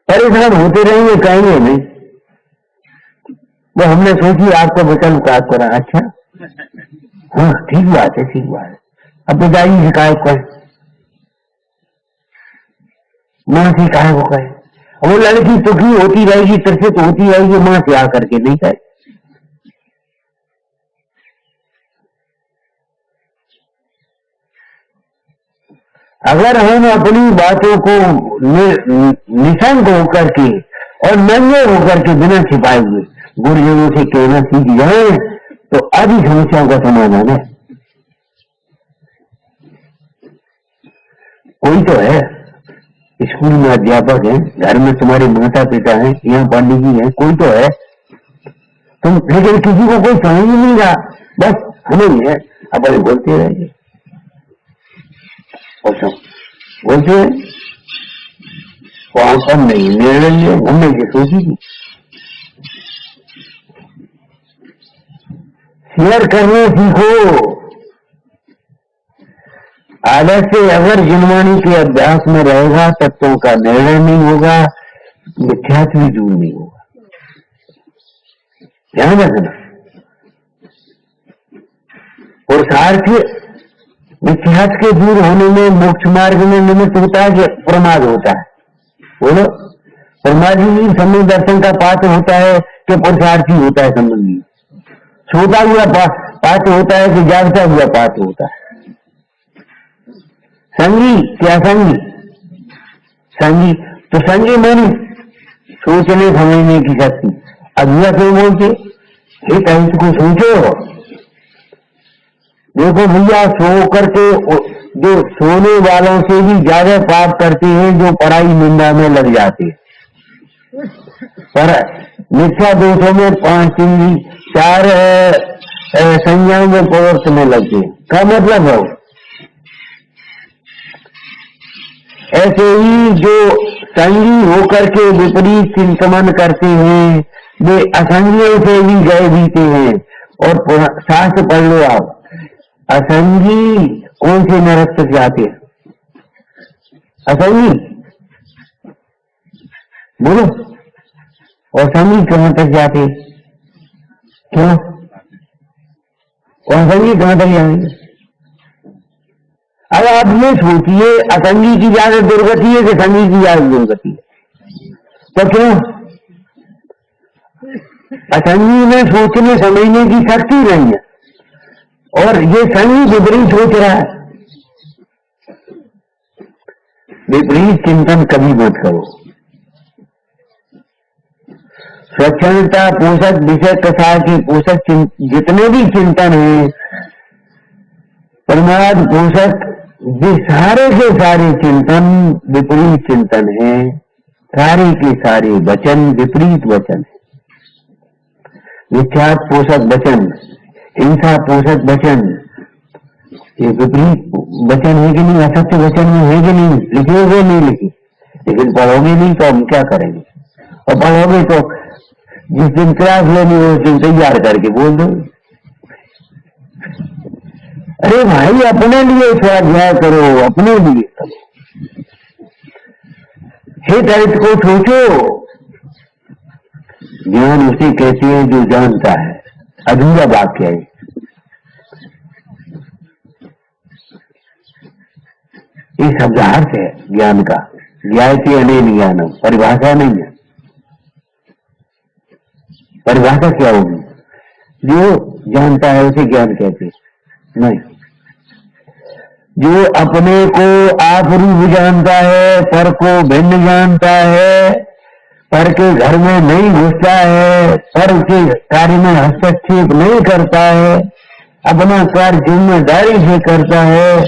परेशान होते रहेंगे, कहेंगे नहीं। वो हमने सोची आपको वचन प्राप्त करा। अच्छा, हाँ ठीक बात है, ठीक बात है। अब पिताजी शिकायत करें, मां से कहे, वो कहे, वो लड़की दुखी होती रहेगी, तरसित होती रहेगी, मां से आकर के नहीं कहे। अगर हम अपनी बातों को निशंक होकर के और नंगे होकर के बिना छिपाए हुए गुरुजनों से कहना सीख जाए, तो आदि समस्याओं का समाधान है। कोई तो है, स्कूल में अध्यापक है, घर में तुम्हारे माता पिता हैं, यहाँ पंडित जी हैं, कोई तो है तुम, लेकिन किसी को कोई समझ ही नहीं रहा, बस हमें ही है, अपने बोलते रहेंगे। बोलते हैं कौन नहीं निर्णय लिया, हमने ये सोची थी। शेयर करने सीखो। आदत से अगर जिनवाणी के अभ्यास में रहेगा, तत्वों का निर्णय नहीं होगा, मिथ्यात्व भी दूर नहीं होगा। ध्यान रखना। पुरुषार्थ मिथ्यात्व के दूर होने में मोक्ष मार्ग में निमित्त होता है कि प्रमाद होता है? बोलो, प्रमाद ही संबंध दर्शन का पात्र होता है कि पुरुषार्थी होता है संबंधी? सोता हुआ पात्र होता है कि जागता हुआ पात्र होता है? संगी क्या संगी? संगी तो संगी मानी सोचने समझने की शक्ति, अधूरा क्यों बोलते? हे टाइम को सोचो। देखो भैया, सो करके जो सोने वालों से भी ज्यादा पाप करते हैं जो पढ़ाई निंदा में लग जाते हैं। पर मिथ्या दोषों में 4 संज्ञाओं में प्रवर्तने लगते हैं। क्या मतलब है? ऐसे ही जो संगी होकर के विपरीत चिंतन करते हैं वे असंगियों से भी गए बीते हैं। और शास्त्र पढ़ लो आप, असंगी कौन से नरक तक जाते हैं? असंगी बोलो। और संगी कहां तक जाते? क्यों? और संगी कहां तक जाएंगे? अब आप ये सोचिए, असंगी की ज्यादा दुर्गति है कि संगी की ज्यादा दुर्गति है? तो क्यों? असंगी में सोचने समझने की शक्ति नहीं है और ये संगी विपरीत सोच रहा है। विपरीत चिंतन कभी मत करो। स्वच्छता पोषक विषय कथा के पोषक जितने भी चिंतन है, प्रमाद पोषक ये सारे के सारे चिंतन विपरीत चिंतन है। सारे के सारे वचन विपरीत वचन है। मिथ्या पोषक वचन, हिंसा पोषक वचन, ये विपरीत वचन है कि नहीं? असत्य वचन में है कि नहीं? लिखे हुए नहीं लिखे, लेकिन पढ़ोगे नहीं तो हम क्या करेंगे? और पढ़ोगे तो जिस दिन क्लास लेनी हो उस दिन तैयार करके बोल दो। अरे भाई, अपने लिए स्वाध्याय करो, अपने लिए करो। हे दलित को सोचो। ज्ञान उसे कहते हैं जो जानता है। अधूरा वाक्य है। ये शब्दार्थ है ज्ञान का। ज्ञायते अनेन ज्ञानम, परिभाषा नहीं है। परिभाषा क्या होगी? जो जानता है उसे ज्ञान कहते नहीं। जो अपने को आप रूप जानता है, पर को भिन्न जानता है, पर के घर में नहीं घुसता है, पर के कार्य में हस्तक्षेप नहीं करता है, अपना कार्य जिम्मेदारी से करता है,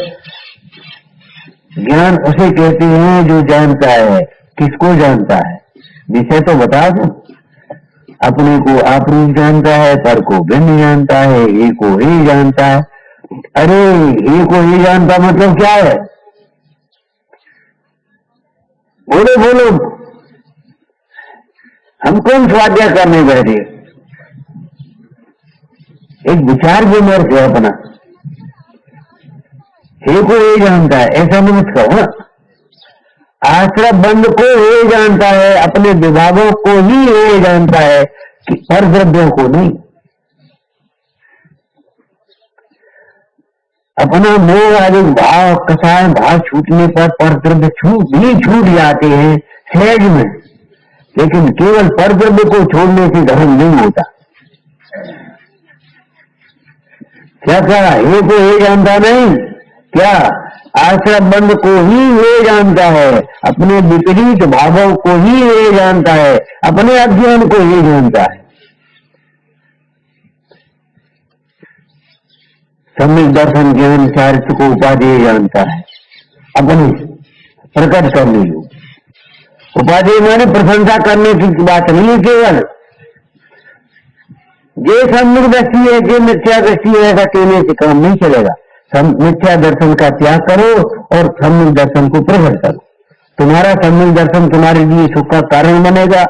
ज्ञान उसे कहते हैं जो जानता है। किसको जानता है? विषय तो बता दो। अपने को आप रूप जानता है, पर को भिन्न जानता है, एक को ही जानता है। अरे एक को ही जानता मतलब क्या है? बोलो बोलो। हम कौन स्वाध्याय करने बैठे? एक विचार विमर्श है अपना। हे को ये जानता है ऐसा मत कहो। आश्रम बंद को ये जानता है, अपने विभागों को ही ये जानता है कि पर द्रव्यों को नहीं। अपना मोह आदि भाव कसाय भाव छूटने पर द्रव्य छूट जाते हैं सहज में। लेकिन केवल पर द्रव्य को छोड़ने से धर्म नहीं होता। क्या कहा? ये को ये जानता नहीं क्या? आश्रम बंद को ही ये जानता है, अपने विपरीत भावों को ही ये जानता है, अपने अज्ञान को ये जानता है। सम्यक दर्शन ज्ञान चारित्र को उपाधि जानता है, अपने प्रकट करने योग। उपाधि माने प्रशंसा करने की बात नहीं है। केवल ये सम्यक दृष्टि है, ये मिथ्या दृष्टि है, ऐसा कहने से काम नहीं चलेगा। मिथ्या दर्शन का त्याग करो और सम्यक दर्शन को प्रकट करो। तुम्हारा सम्यक दर्शन तुम्हारे लिए सुख का कारण बनेगा,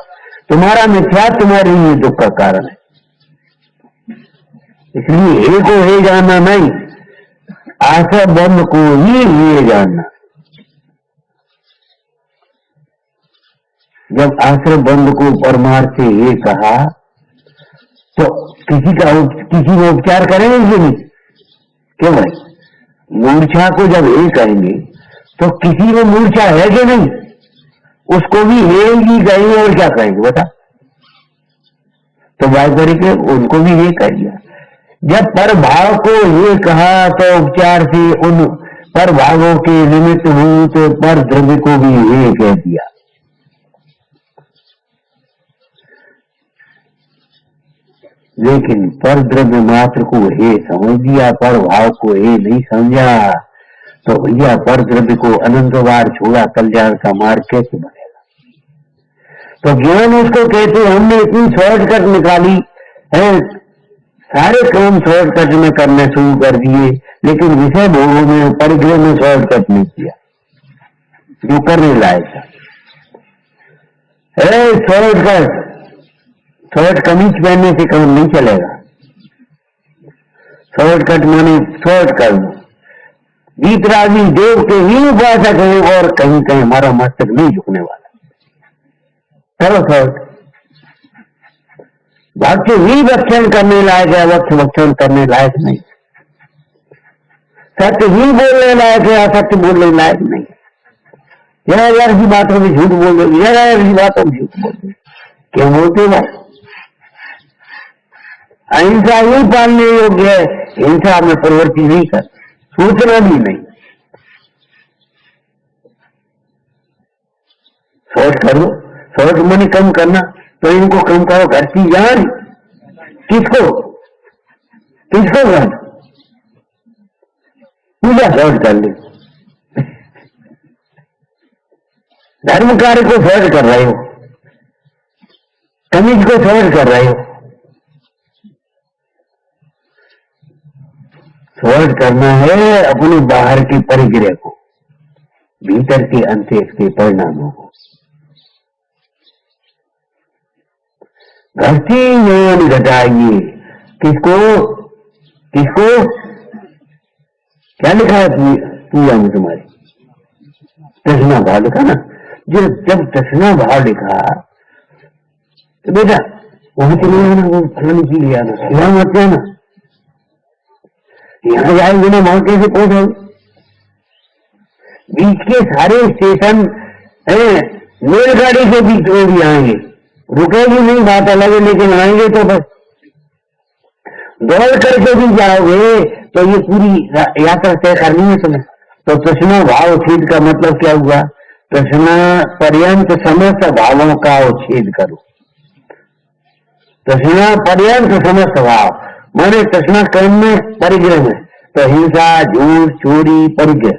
तुम्हारा मिथ्या तुम्हारे लिए दुख का कारण है। इसलिए हे को हे जानना नहीं, आश्रम बंद को ही ये जानना। जब आश्रम बंद को परमार्थ से ये कहा तो किसी में उपचार करेंगे कि नहीं? क्यों भाई? मूर्छा को जब ये कहेंगे तो किसी में मूर्छा है कि नहीं? उसको भी हे ही कहेंगे और क्या कहेंगे बता? तो बात करके उनको भी ये कह दिया। जब पर भाव को ये कहा तो उपचार से उन पर भावों के निमित्त हुई तो पर द्रव्य को भी ये कह दिया। लेकिन पर द्रव्य मात्र को हे समझ लिया, पर भाव को हे नहीं समझा, तो भैया पर द्रव्य को अनंत बार छोड़ा, कल्याण का मार्ग कैसे बनेगा? तो ज्ञान उसको कहते, हमने इतनी शॉर्टकट निकाली है, सारे काम शॉर्टकट में करने शुरू कर दिए, लेकिन विषय भोगों में, परिग्रह में शॉर्टकट नहीं किया जो करने लायक है। शॉर्ट कमीज पहनने से काम नहीं चलेगा। शॉर्टकट माने शॉर्ट कर दो, वीतरागी देव के ही उपासक है और कहीं कहीं हमारा मस्तक नहीं झुकने वाला। चलो शॉर्ट भक्त ही भक्षण करने लायक है, वक्त भक्षण करने लायक नहीं। सत्य ही बोलने लायक है, असत्य बोलने लायक नहीं। जरा जरा सी बातों में झूठ बोल दो, जरा जरा सी बातों में झूठ बोल दो, क्यों बोलते भाई? अहिंसा ही पालने योग्य है, हिंसा में प्रवृत्ति नहीं कर, सोचना भी नहीं। शॉर्ट करो, शॉर्ट मनी कम करना, तो इनको कम करो। घर की जान किसको किसको घर पूजा शॉर्ट कर ले, धर्म कार्य को शॉर्ट कर रहे हो, कमीज को शॉर्ट कर रहे हो। शॉर्ट करना है अपने बाहर की परिग्रह को, भीतर के अंतरिक्ष के परिणामों को। घटती ज्ञान घटाइए, किसको किसको? क्या लिखा है पूजा में तुम्हारी? तृष्णा भाव लिखा ना। जब तृष्णा भाव लिखा तो बेटा वहां चले आना, वो फलानी चीज ले आना, यहाँ मत आना, यहाँ जाएंगे ना वहां कैसे पहुंचोगे? बीच के सारे स्टेशन रेलगाड़ी के बीच में भी आएंगे, रुकेगी नहीं बात अलग है, लेकिन आएंगे तो बस। दौड़ करके भी जाओगे तो ये पूरी यात्रा तय करनी है तुम्हें। तो तृष्णा भाव छेद का मतलब क्या हुआ? तृष्णा पर्यंत समस्त भावों का उच्छेद करो। तृष्णा पर्यंत समस्त भाव माने तृष्णा कर्म में, परिग्रह में, तो हिंसा, झूठ, चोरी, परिग्रह।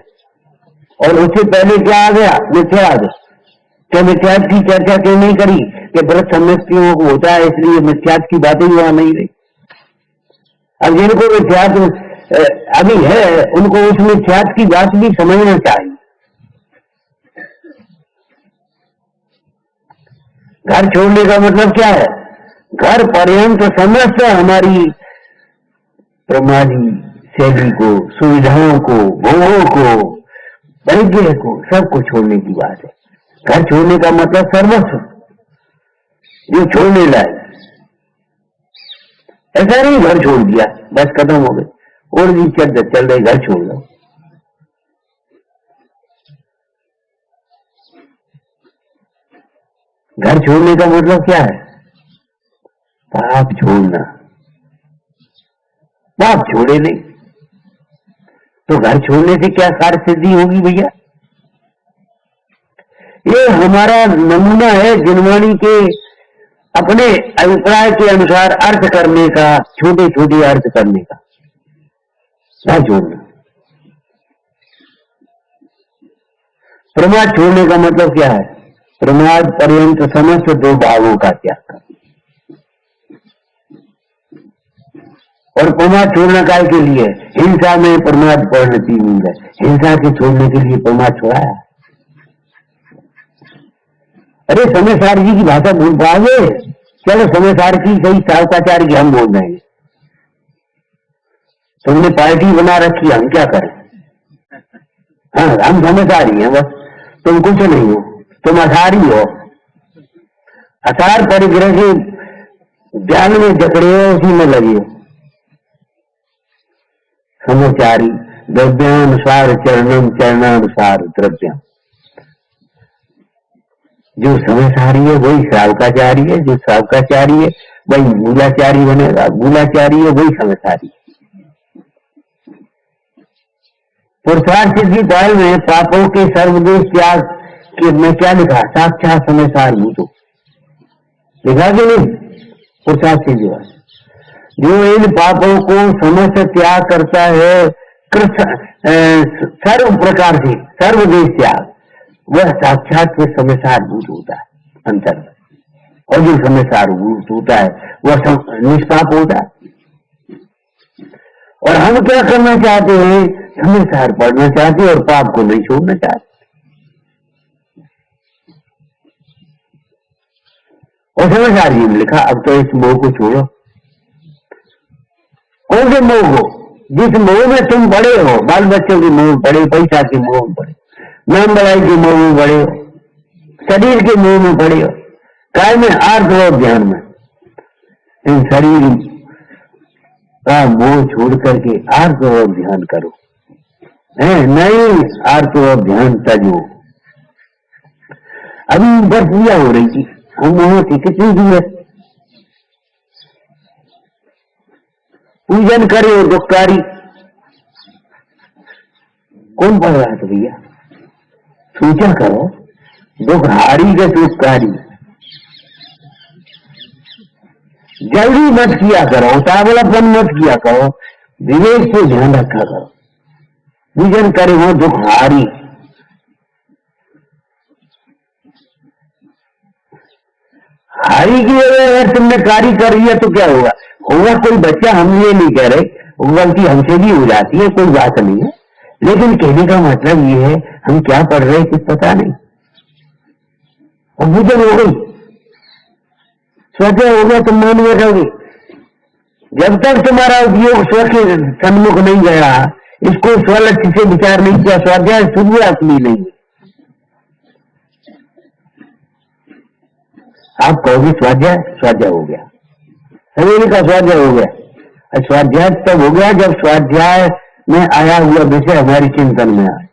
और उससे पहले क्या आ गया? मिथ्याद। क्या मिथ्याद की चर्चा क्यों नहीं करी? कि व्रत सम्यक्तियों को होता है, इसलिए मिथ्याद की बातें वहां नहीं रही। अब जिनको मिथ्याद अभी है, उनको उस मिथ्याद की बात भी समझना चाहिए। घर छोड़ने का मतलब क्या है? घर पर्यंत समस्त हमारी प्रमादी शैली को, सुविधाओं को, भोगों को, परिग्रह को, सबको छोड़ने की बात है। घर छोड़ने का मतलब सर्वस्व जो छोड़ने लायक। ऐसा नहीं घर छोड़ दिया बस खत्म हो गए, और भी चल रहे, घर छोड़ लो। घर छोड़ने का मतलब क्या है? पाप छोड़ना। पाप छोड़े नहीं तो घर छोड़ने से क्या कार्य सिद्धि होगी भैया? ये हमारा नमूना है जिनवाणी के अपने अभिप्राय के अनुसार अर्थ करने का, छोटे छोटे अर्थ करने का। घर छोड़ना, प्रमाद छोड़ने का मतलब क्या है? प्रमाद पर्यंत समस्त दो भावों का त्याग कर। और प्रमाद छोड़ना काय के लिए? हिंसा में प्रमाद परिणति हुई है, हिंसा के छोड़ने के लिए प्रमाद छोड़ाया। अरे समय सार जी की भाषा भूल पाओगे? चलो समय सार की सही, सावकाचार्य की हम बोल रहे हैं। तुमने पार्टी बना रखी, हम क्या करें? हाँ, हम समझदारी हैं बस, तुम कुछ नहीं हो, तुम असारी हो। असार परिग्रह के जाल में जकड़े हो, उसी में लगे हो। समचारी द्रव्यानुसार चरणम, चरणानुसार द्रव्यम। जो समयसारी है वही श्रावकाचारी है, जो श्रावकाचारी है वही मूलाचारी बनेगा, मूलाचारी है वही समयसारी। पुरुषार्थ सिद्धि काल में पापों के सर्वदेश त्याग के में क्या लिखा? साक्षात समयसार भूतो लिखा कि नहीं? पुरुषार्थ सिद्धि जो इन पापों को समय से त्याग करता है, कृष्ण सर्व प्रकार से सर्वदेश त्याग, वह साक्षात में समय सारभूत होता है अंतर। और जो समय सारभूत होता है वह निष्पाप होता है। और हम क्या करना चाहते हैं, समय सार पढ़ना चाहते हैं और पाप को नहीं छोड़ना चाहते। और समझदार जी ने लिखा, अब तो इस मोह को छोड़ो। कौन से मोह को? जिस मोह में तुम बड़े हो, बाल बच्चों के मोह में पड़े, पैसा के मोह में पड़े, नाम बड़ाई के मोह में पड़े हो, शरीर के मोह में पड़े हो, काय में आर्थ और ध्यान में। इन शरीर का मोह छोड़ करके आर्थ और ध्यान करो, है नहीं, आर्थ और ध्यान तजो। अभी बर्फिया हो रही थी, हम वहां से कितनी दूर है, पूजन करे दुखकारी। कौन पढ़ रहा था भैया? सोचा करो, दुखहारी के दुखकारी। जल्दी मत किया करो, उतावलापन मत किया करो, विवेक से ध्यान रखा करो। पूजन करे वो दुखहारी। हारी की अगर तुमने कारी कर रही है तो क्या होगा? होगा कोई बच्चा, हम ये नहीं कह रहे, गलती हमसे भी हो जाती है, कोई बात नहीं है, लेकिन कहने का मतलब ये है हम क्या पढ़ रहे हैं कुछ पता नहीं। और पूजन हो गई, स्वतः हो गया, तुम मान बैठोगे। जब तक तुम्हारा उपयोग स्व के सन्मुख नहीं गया, इसको स्वलक्ष्य से विचार नहीं किया, स्वाध्याय शुद्ध असली नहीं। आप कहोगे स्वाध्याय, स्वाध्याय हो गया, सवेरे का स्वाध्याय हो गया। स्वाध्याय तब हो गया जब स्वाध्याय में आया हुआ विषय हमारी चिंतन में आए,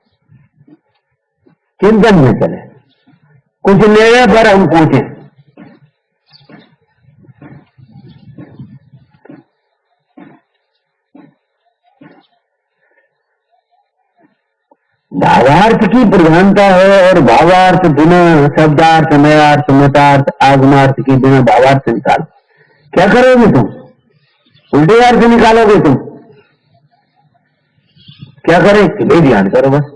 चिंतन में चले, कुछ निर्णय पर हम पहुंचे। भावार्थ की प्रधानता है, और भावार्थ बिना शब्दार्थ, नयार्थ, मतार्थ, आगमार्थ के बिना भावार्थ निकाल क्या करोगे तुम? उल्टे अर्थ निकालोगे तुम। क्या करें? वेद ज्ञान करो बस।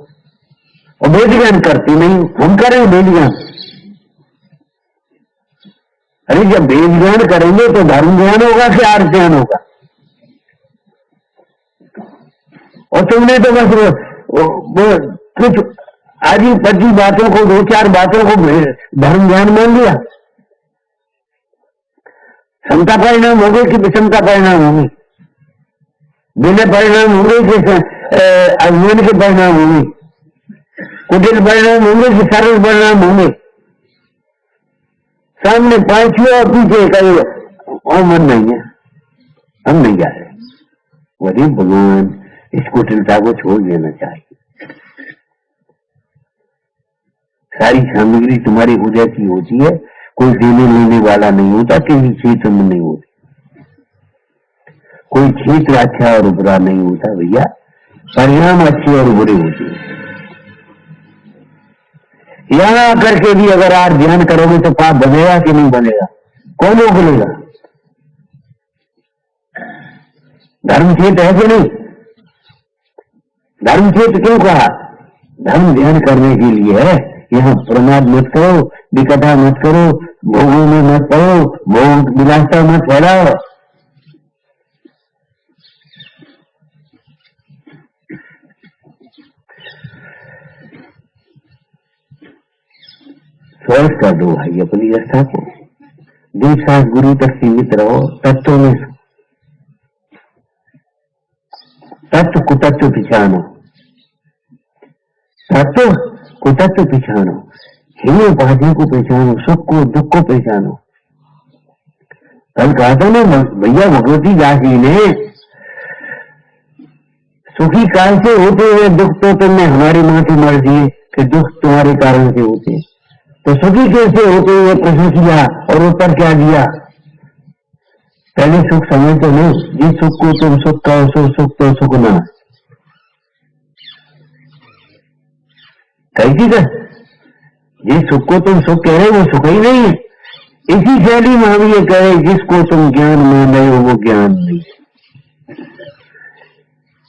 और वेद ज्ञान करती नहीं, हम करें वेद ज्ञान। अरे जब वेद ज्ञान करेंगे तो धर्म ज्ञान होगा कि अर्थ ज्ञान होगा? और तुमने तो बस वो कुछ आजी पची बातों को, दो चार बातों को धर्म ज्ञान मान लिया। समता परिणाम होंगे कि विषमता परिणाम होंगे? बिना परिणाम होंगे कि अज्ञान के परिणाम होंगे? कुटिल परिणाम होंगे कि सरल परिणाम होंगे? सामने पांचवी और पीछे कई और मन नहीं है, हम नहीं जा रहे। वही भगवान इस कुटिलता को छोड़ देना चाहिए। सारी सामग्री तुम्हारी हृदय की होती है, कोई देने लेने वाला नहीं होता, किसी क्षेत्र में नहीं होती, कोई क्षेत्र अच्छा और बुरा नहीं होता भैया, परिणाम अच्छे और बुरे होते हैं। यहां आकर के भी अगर आप ध्यान करोगे तो पाप बनेगा कि नहीं बनेगा? कौन उगलेगा? धर्म क्षेत्र है कि नहीं? धर्म क्षेत्र क्यों कहा? धर्म ध्यान करने के लिए है। यहाँ प्रमाद मत करो, विकथा मत करो, भोगों में मत पड़ो, भोग विलासता मत फैलाओ। स्वर्ग कर दो भाई अपनी अवस्था को, देव सास गुरु तक सीमित रहो, तत्व में तत्व कुतत्व पिछानो, तत्व कुतत्व पिछानो, हे उपाधि को पहचानो, सुख को दुख को पहचानो। कल कहा था ना भैया भगवती दास जी ने, सुखी काल से होते हुए दुख तो तुमने हमारी माथे मर दिए कि दुख तुम्हारे कारण से होते, तो सुखी कैसे होते हुए प्रश्न किया और उत्तर क्या दिया? पहले सुख समझ तो नहीं, जिस सुख को तुम सुख कहो सो सुख तो सुख ना। कैसी कर जिस सुख को तुम सुख कह रहे हो वो सुख ही नहीं है। इसी शैली में हम ये कहें जिसको तुम ज्ञान मान रहे हो वो ज्ञान नहीं।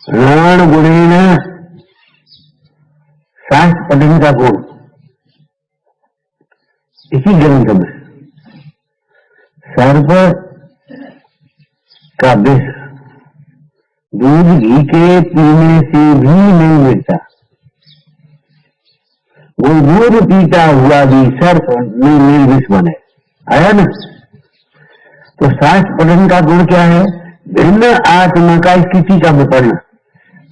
राण गुणेन शास्त्र पठन का गुण इसी ग्रंथ में सर्व का विष दूध घी के पीने से भी नहीं मिलता। वो दूध पीता हुआ भी सर्प में नील विष बने। आया ना? तो शास्त्र पठन का गुण क्या है? भिन्न आत्मा का, इसकी टीका में पढ़ना,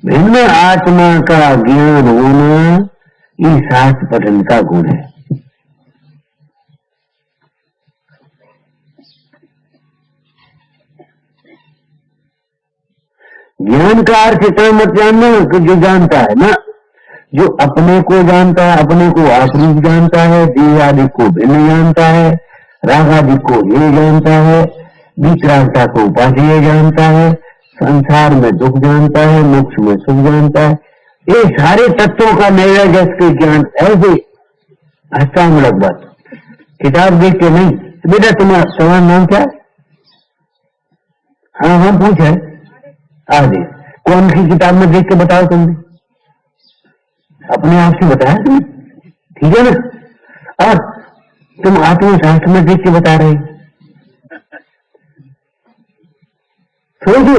भिन्न आत्मा का ज्ञान होना ये शास्त्र पठन का गुण है। ज्ञान का अर्थ इतना मत जानना कि जो जानता है ना, जो अपने को जानता है, अपने को आश्रित जानता है, देह आदि को भिन्न जानता है, राग आदि को ये जानता है, विक्रांता को उपाधेय जानता है, संसार में दुख जानता है, मोक्ष में सुख जानता है, ये सारे तत्वों का नैराज्य के ज्ञान ऐसे हस्तामूलक बात, किताब देख के नहीं। बेटा तुम्हारा नाम क्या है? हाँ हाँ पूछे आगे कौन सी किताब में देख के बताओ तुमने? अपने आप से बताया तुमने, ठीक है ना? और तुम आत्मशास्त्र में देख के बता रहे, सोचो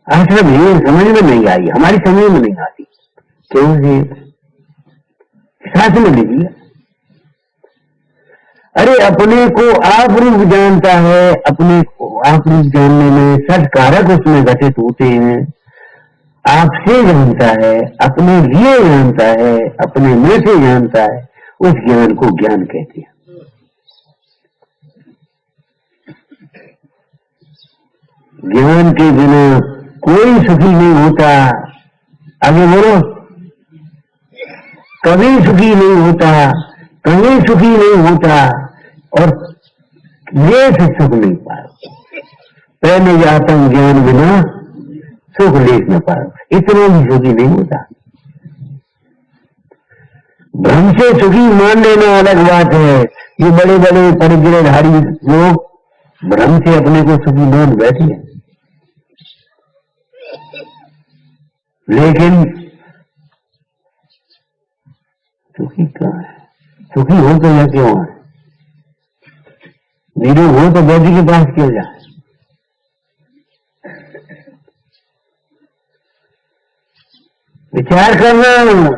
आश्रम ये समझ में नहीं आई, हमारी समझ में नहीं आती। क्यों है? शास्त्र में लीजिए। अरे अपने को आप रूप जानता है, अपने को आप रूप जानने में सठ कारक उसमें घटित होते हैं। आपसे जानता है, अपने लिए जानता है, अपने में से जानता है, उस ज्ञान को ज्ञान कहते हैं। ज्ञान के बिना कोई सुखी नहीं होता। आगे बोलो, कभी सुखी नहीं होता, कभी सुखी नहीं होता और ये से सुख नहीं पाए। पहले जाता ज्ञान बिना सुख ले न पाए, इतना भी सुखी नहीं होता। भ्रम से सुखी मान लेना अलग बात है। ये बड़े बड़े परिग्रहधारी लोग भ्रम से अपने को सुखी मान बैठे हैं, लेकिन सुखी कहाँ है? सुखी हो तो यह क्यों है? निरोग हो तो वैद्य के पास क्यों जाए? विचार करना,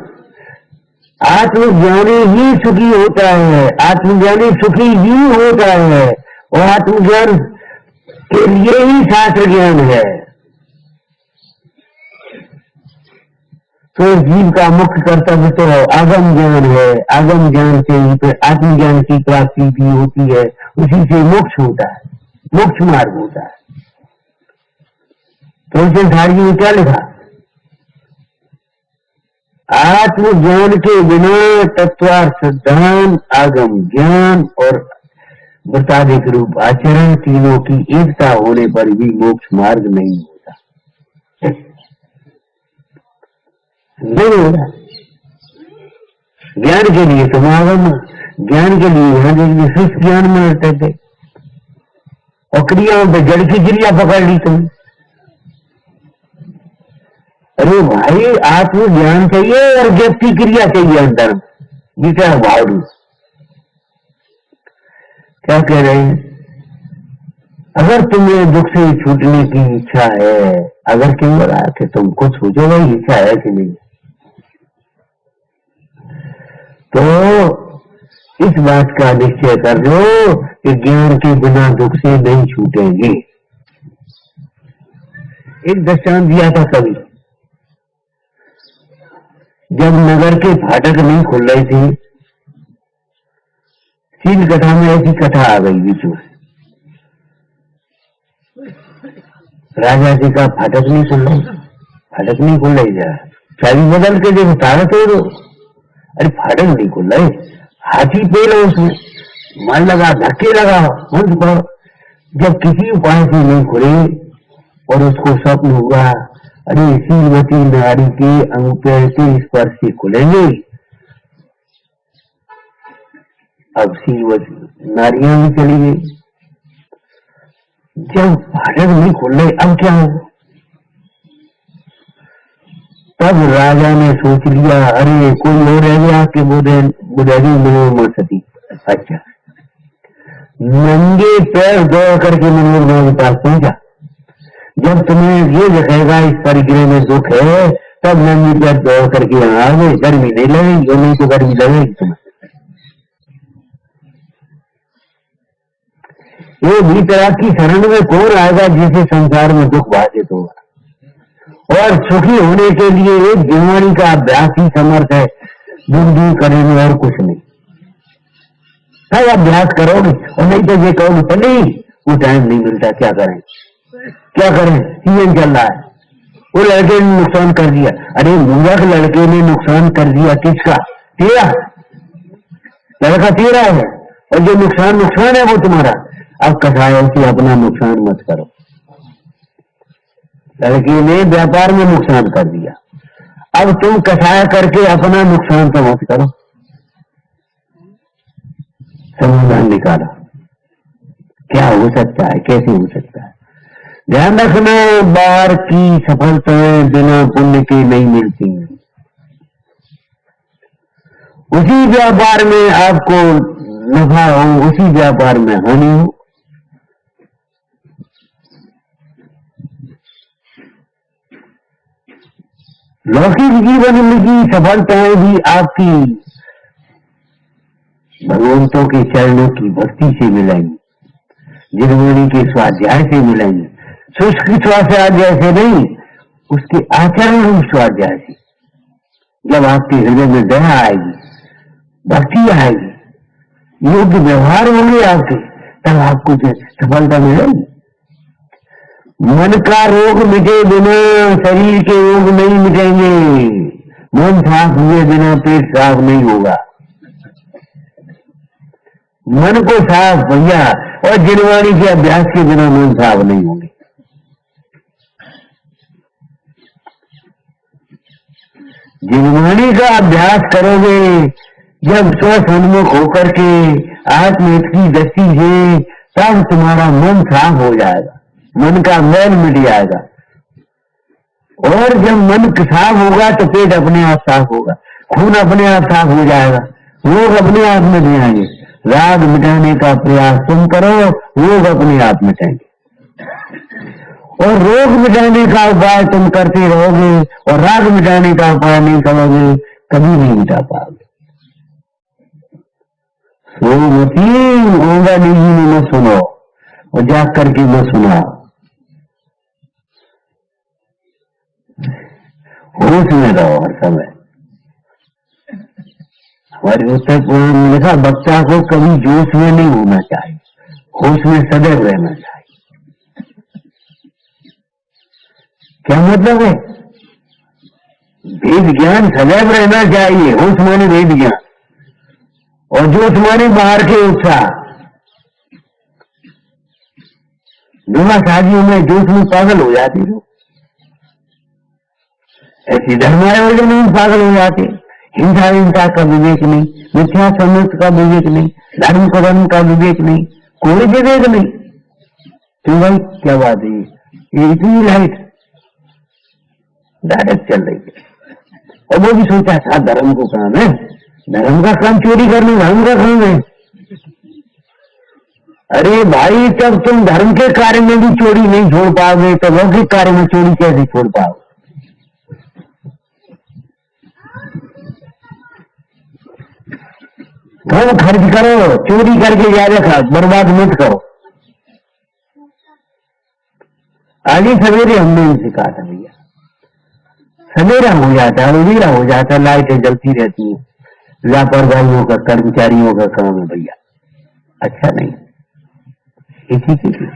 आत्मज्ञानी ही सुखी होता है, आत्मज्ञानी सुखी ही होता है और आत्मज्ञान के लिए ही शास्त्र ज्ञान है। तो जीव का मुख्य कर्तव्य तो आगम ज्ञान है। आगम ज्ञान से ही फिर आत्मज्ञान की प्राप्ति भी होती है, उसी से मोक्ष होता है, मोक्ष मार्ग होता है। तो संसार जी में क्या लिखा? आत्मज्ञान के बिना तत्वार्थ सिद्धांत, आगम ज्ञान और वृत्तादिक रूप आचरण तीनों की एकता होने पर भी मोक्ष मार्ग नहीं होता, नहीं होगा। ज्ञान के लिए समागम, ज्ञान के लिए यहाँ देखिए शिष्ट ज्ञान में रहते थे और क्रियाओं पे जड़ की क्रिया पकड़ ली तुम। अरे भाई आत्मज्ञान चाहिए और व्यक्ति क्रिया चाहिए अंदर, गीता भाव। क्या कह रहे हैं? अगर तुम्हें दुख से छूटने की इच्छा है, अगर क्यों बोला कि तुम खुद सोचो भाई इच्छा है कि नहीं, तो इस बात का निश्चय कर लो कि ज्ञान के बिना दुख से नहीं छूटेंगे। एक दृष्टांत दिया था कभी, जब नगर के फाटक नहीं खुल रहे थे, तीन कथा में ऐसी कथा आ गई बीच में, राजा जी का फाटक नहीं खुल रहा, फाटक नहीं खुल रही जा, चाबी बदल के देखो ताला तोड़ दो, अरे फाटक नहीं खुल रहे, हाथी पेल है उसमें, मन लगा, धक्के लगा, मंत्र पढ़ो। जब किसी उपाय से नहीं खुले और उसको स्वप्न हुआ अरे श्रीमती नारी के अंग पैर के स्पर्श से खुलेंगे, अब सी वो नारियां भी चली गई। जब फाटक नहीं खुल रहे अब क्या हो? तब राजा ने सोच लिया, अरे कोई और रह गया कि बुढ़ारी मनोरमा सती। अच्छा, नंगे पैर दौड़ करके मनोरमा के पास पहुंचा। जब तुम्हें ये दिखेगा इस परिग्रह में दुख है, तब नंगे पैर दौड़ करके यहाँ आ गए। गर्मी नहीं लगेगी, और नहीं तो गर्मी लगेगी तुम्हें। ये भीतर की शरण में कौन आएगा जिसे संसार में दुख बाधित होगा? और सुखी होने के लिए एक जीवनी का अभ्यास ही समर्थ है, बुद्धि करेंगे और कुछ नहीं। सब अभ्यास करोगे, और नहीं तो ये कहोगे चले वो टाइम नहीं मिलता, क्या करें क्या करें, सीजन चल रहा है। वो लड़के ने नुकसान कर दिया। अरे मूर्ख लड़के ने नुकसान कर दिया किसका? तेरा। लड़का तेरा है, और जो नुकसान है वो तुम्हारा। अब कसायों से अपना नुकसान मत करो। लड़के ने व्यापार में नुकसान कर दिया, अब तुम कसाया करके अपना नुकसान तो मत करो। समाधान निकाला, क्या हो सकता है, कैसे हो सकता है? ध्यान रखना, बाहर की सफलताएं बिना पुण्य के नहीं मिलती। उसी व्यापार में आपको नफा हो, उसी व्यापार में हानि हो। लौकिक जीवन में की सफलताएं भी आपकी भगवंतों के चरणों की भक्ति से मिलेंगी, जिनवाणी के स्वाध्याय से मिलेंगी। शुष्क स्वाध्याय से नहीं, उसके आचरण रूप स्वाध्याय से। जब आपके हृदय में दया आएगी, भक्ति आएगी, योग्य व्यवहार होंगे आपके, तब आपको सफलता मिलेगी। मन का रोग मिटे बिना शरीर के रोग नहीं मिटेंगे। मन साफ हुए बिना पेट साफ नहीं होगा। मन को साफ भैया, और जिनवाणी के अभ्यास के बिना मन साफ नहीं होंगे। जिनवाणी का अभ्यास करोगे जब स्वसन्मुख होकर के आत्महित की दृष्टि से, तब तुम्हारा मन साफ हो जाएगा, मन का मैल मिट जाएगा। और जब मन साफ होगा तो पेट अपने आप साफ होगा, खून अपने आप साफ हो जाएगा, रोग अपने आप मिट जाएंगे। राग मिटाने का प्रयास तुम करो, रोग अपने आप मिटेंगे। और रोग मिटाने का उपाय तुम करते रहोगे, और राग मिटाने का उपाय नहीं करोगे, कभी नहीं मिटा पाओगे। सोमती गंगा जी ने मत सुनो, और जाग करके मत सुना। होश में रहो हर समय। हमारे उत्तर पूर्व में लिखा, बच्चा को कभी जोश में नहीं होना चाहिए, होश में सदैव रहना चाहिए। क्या मतलब है? वेद ज्ञान सदैव रहना चाहिए, होश माने वेद ज्ञान, और जोश माने बाहर के उत्साह। विवाह शादियों में जोश में पागल हो जाती हो, ऐसी धर्मायोजन में पागल हो जाते। हिंसा हिंसा का विवेक नहीं, मिथ्या समझ का विवेक नहीं, धर्म कर्म का विवेक नहीं, कोई विवेक नहीं। तो भाई क्या बात है, ये इतनी लाइट डायरेक्ट चल रही है। और वो भी सोचा था धर्म को काम है, धर्म का काम चोरी करना धर्म का काम है। अरे भाई, जब तुम धर्म के कार्य में भी चोरी नहीं छोड़ पाओगे तो लौकिक कार्य में चोरी कैसे छोड़ पाओगे? धन खर्च करो, चोरी करके ज्यादा बर्बाद मत करो। आगे सवेरे हमने सिखा था भैया, सवेरा हो जाता है, उधेरा हो जाता है, लाइटें जलती रहती हैं। लापरवाहियों का, कर्मचारियों का काम है भैया, अच्छा नहीं। इसी के लिए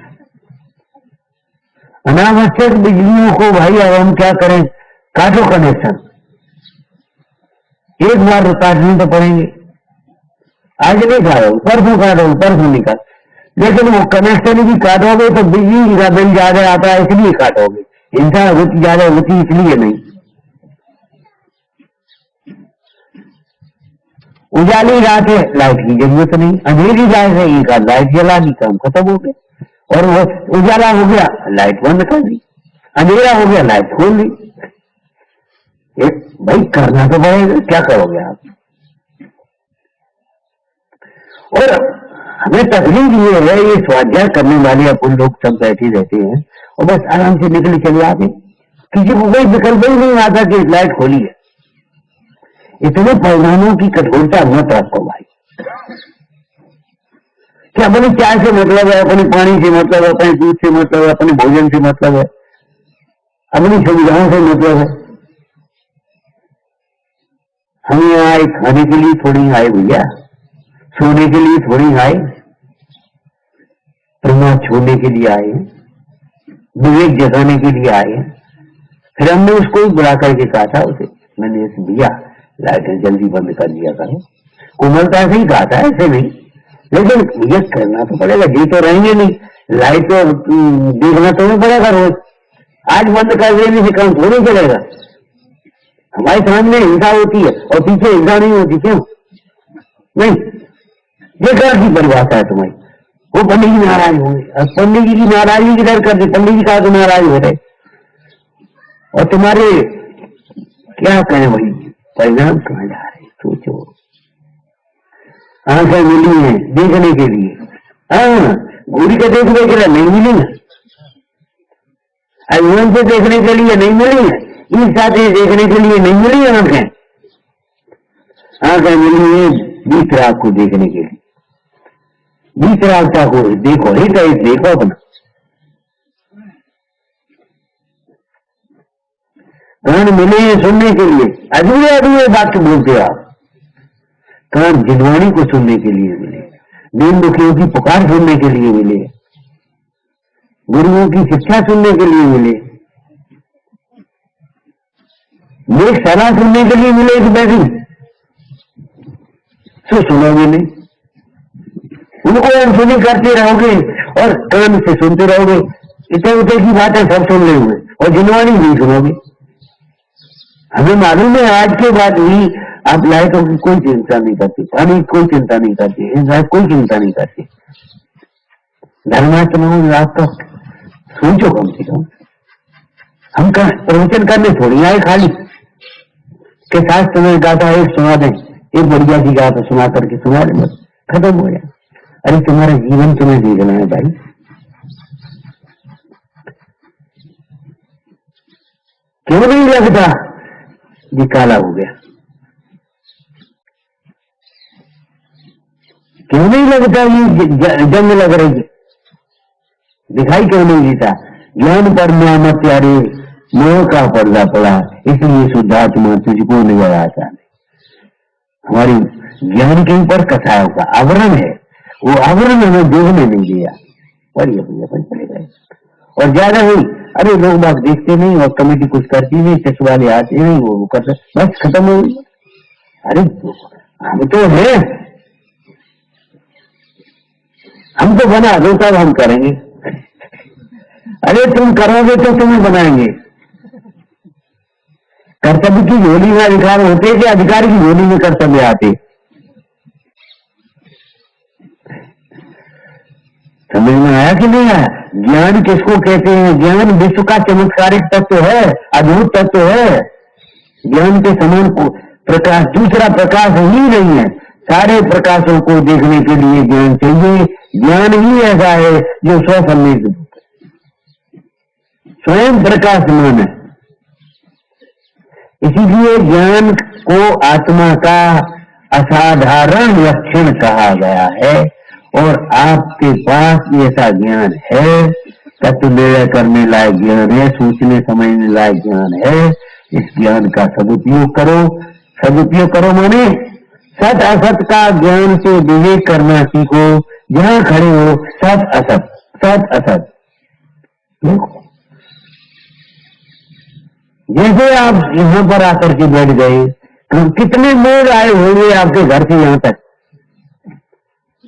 अनावश्यक बिजलियों को भाई अब हम क्या करें, काटो कनेक्शन। एक बार काटने तो पड़ेंगे, आज नहीं काटो, परसों काटो, परसों नहीं काटो, लेकिन वो कनेक्शन भी काटोगे तो बिजली का बिल ज्यादा आता है इसलिए काटोगे, हिंसा होती ज्यादा होती इसलिए नहीं। उजाली रात है, लाइट की जरूरत नहीं, अंधेरी रात है, एक आध लाइट जला दी, काम खत्म हो गया। और वो उजाला हो गया, लाइट बंद कर दी, अंधेरा हो गया, लाइट खोल दी। भाई करना तो पड़ेगा, क्या करोगे आप। और हमें तकलीफ ये है, ये स्वाध्याय करने वाले अपन लोग सब बैठे रहते हैं और बस आराम से निकले चले आते, किसी को कोई विकल्प ही नहीं आता कि लाइट खोली है। इतने परिणामों की कठोरता मत रखो भाई। क्या अपनी चाय से मतलब है, अपने पानी से मतलब है, अपने दूध से मतलब है, अपने भोजन से मतलब है, अपनी सुविधाओं से मतलब है। हम यहाँ आए खाने के लिए थोड़ी आए भैया, सोने के लिए थोड़ी आए, प्रमाद छोड़ने के लिए आए, विवेक जगाने के लिए आए। फिर हमने उसको बुला करके कहा था उसे, मैंने भैया लाइटें जल्दी बंद कर दिया करो। कोमलता से ही कहा था, ऐसे नहीं, लेकिन ये करना तो पड़ेगा, जी तो रहेंगे नहीं, लाइट तो देखना तो नहीं पड़ेगा रोज। आज बंद कर देने से काम थोड़ी चलेगा। हमारे सामने हिंसा होती है और पीछे हिंसा नहीं होती, क्यों नहीं? ये घर की परिभाषा है तुम्हारी। वो पंडित जी नाराज होंगे, और पंडित जी की नाराजगी की डर करते, पंडित जी कहा तो नाराज हो रहे, और तुम्हारे क्या कहें भाई, परिणाम कहां जा रहे सोचो। आंखें मिली है देखने के लिए, हाँ घूरी के देखने के लिए नहीं मिली है, अभिमान से देखने के लिए नहीं मिली है, ईर्ष्या से देखने के लिए नहीं मिली है आंखें। आंखें मिली है वितराग को देखने के लिए, वितरागता को देखो, ही देखो अपना। कान मिले हैं सुनने के लिए, अधूरे अधूरे वाक्य बोलते हो आप। कान जिनवाणी को सुनने के लिए मिले, दीन दुखियों की पुकार सुनने के लिए मिले, गुरुओं की शिक्षा सुनने के लिए मिले, नेक सलाह सुनने के लिए मिले। कि बैठी तो सुनोगे नहीं, उनको अनसुनी करते रहोगे और कान से सुनते रहोगे, इतने उतने की बातें सब सुन लेंगे और जिनवाणी नहीं सुनोगे। हमें मालूम है आज के बाद भी आप लाइटों की कोई चिंता नहीं करती, पानी की कोई चिंता नहीं करती, इंसान कोई चिंता नहीं करती। धर्मात्माओं रात का सोचो कम से कम। हम प्रवचन करने थोड़ी आए खाली के साथ तुम्हें गाता एक सुना दें, एक बढ़िया सी गाता सुना करके सुना दे, बस खत्म हो गया। अरे तुम्हारा जीवन तुम्हें देखना है भाई। क्यों नहीं लगता ये काला हो गया? क्यों नहीं लगता ये जंग लग रही है? दिखाई क्यों नहीं देता? ज्ञान पर नियामत प्यारे, मोह का पर्दा पड़ा, इसलिए शुद्धात्मा तुझको नजर आता है। हमारी ज्ञान के ऊपर कथाओं का आवरण है, वो आवरण हमें देखने नहीं दिया, पर ये अपन चले गए। और ज्यादा हुई, अरे लोग बात देखते नहीं और कमेटी कुछ करती नहीं, टैक्स वाले आते नहीं, वो करते, बस खत्म हो गई। अरे हम तो है, हम तो बना दो तब हम करेंगे। अरे तुम करोगे तो तुम्हें बनाएंगे। कर्तव्य की झोली में अधिकार होते कि अधिकार की झोली में कर्तव्य आते? समझ में आया कि नहीं आया? ज्ञान किसको कहते हैं? ज्ञान विश्व का चमत्कारिक तत्व है, अद्भुत तत्व है। ज्ञान के समान को प्रकाश, दूसरा प्रकाश ही नहीं है। सारे प्रकाशों को देखने के लिए ज्ञान चाहिए। ज्ञान ही ऐसा है जो स्वसम्मिलित स्वयं प्रकाशमान है। इसीलिए ज्ञान को आत्मा का असाधारण लक्षण कहा गया है। और आपके पास ऐसा ज्ञान है, तत्व निर्णय करने लायक ज्ञान है, सोचने समझने लायक ज्ञान है। इस ज्ञान का सदुपयोग करो। सदुपयोग करो माने सत असत का ज्ञान से विवेक करना सीखो। जहां खड़े हो सत असत, सत असत देखो। जैसे आप यहाँ पर आकर के बैठ गए, कितने मोड़ आए होंगे आपके घर से यहाँ तक,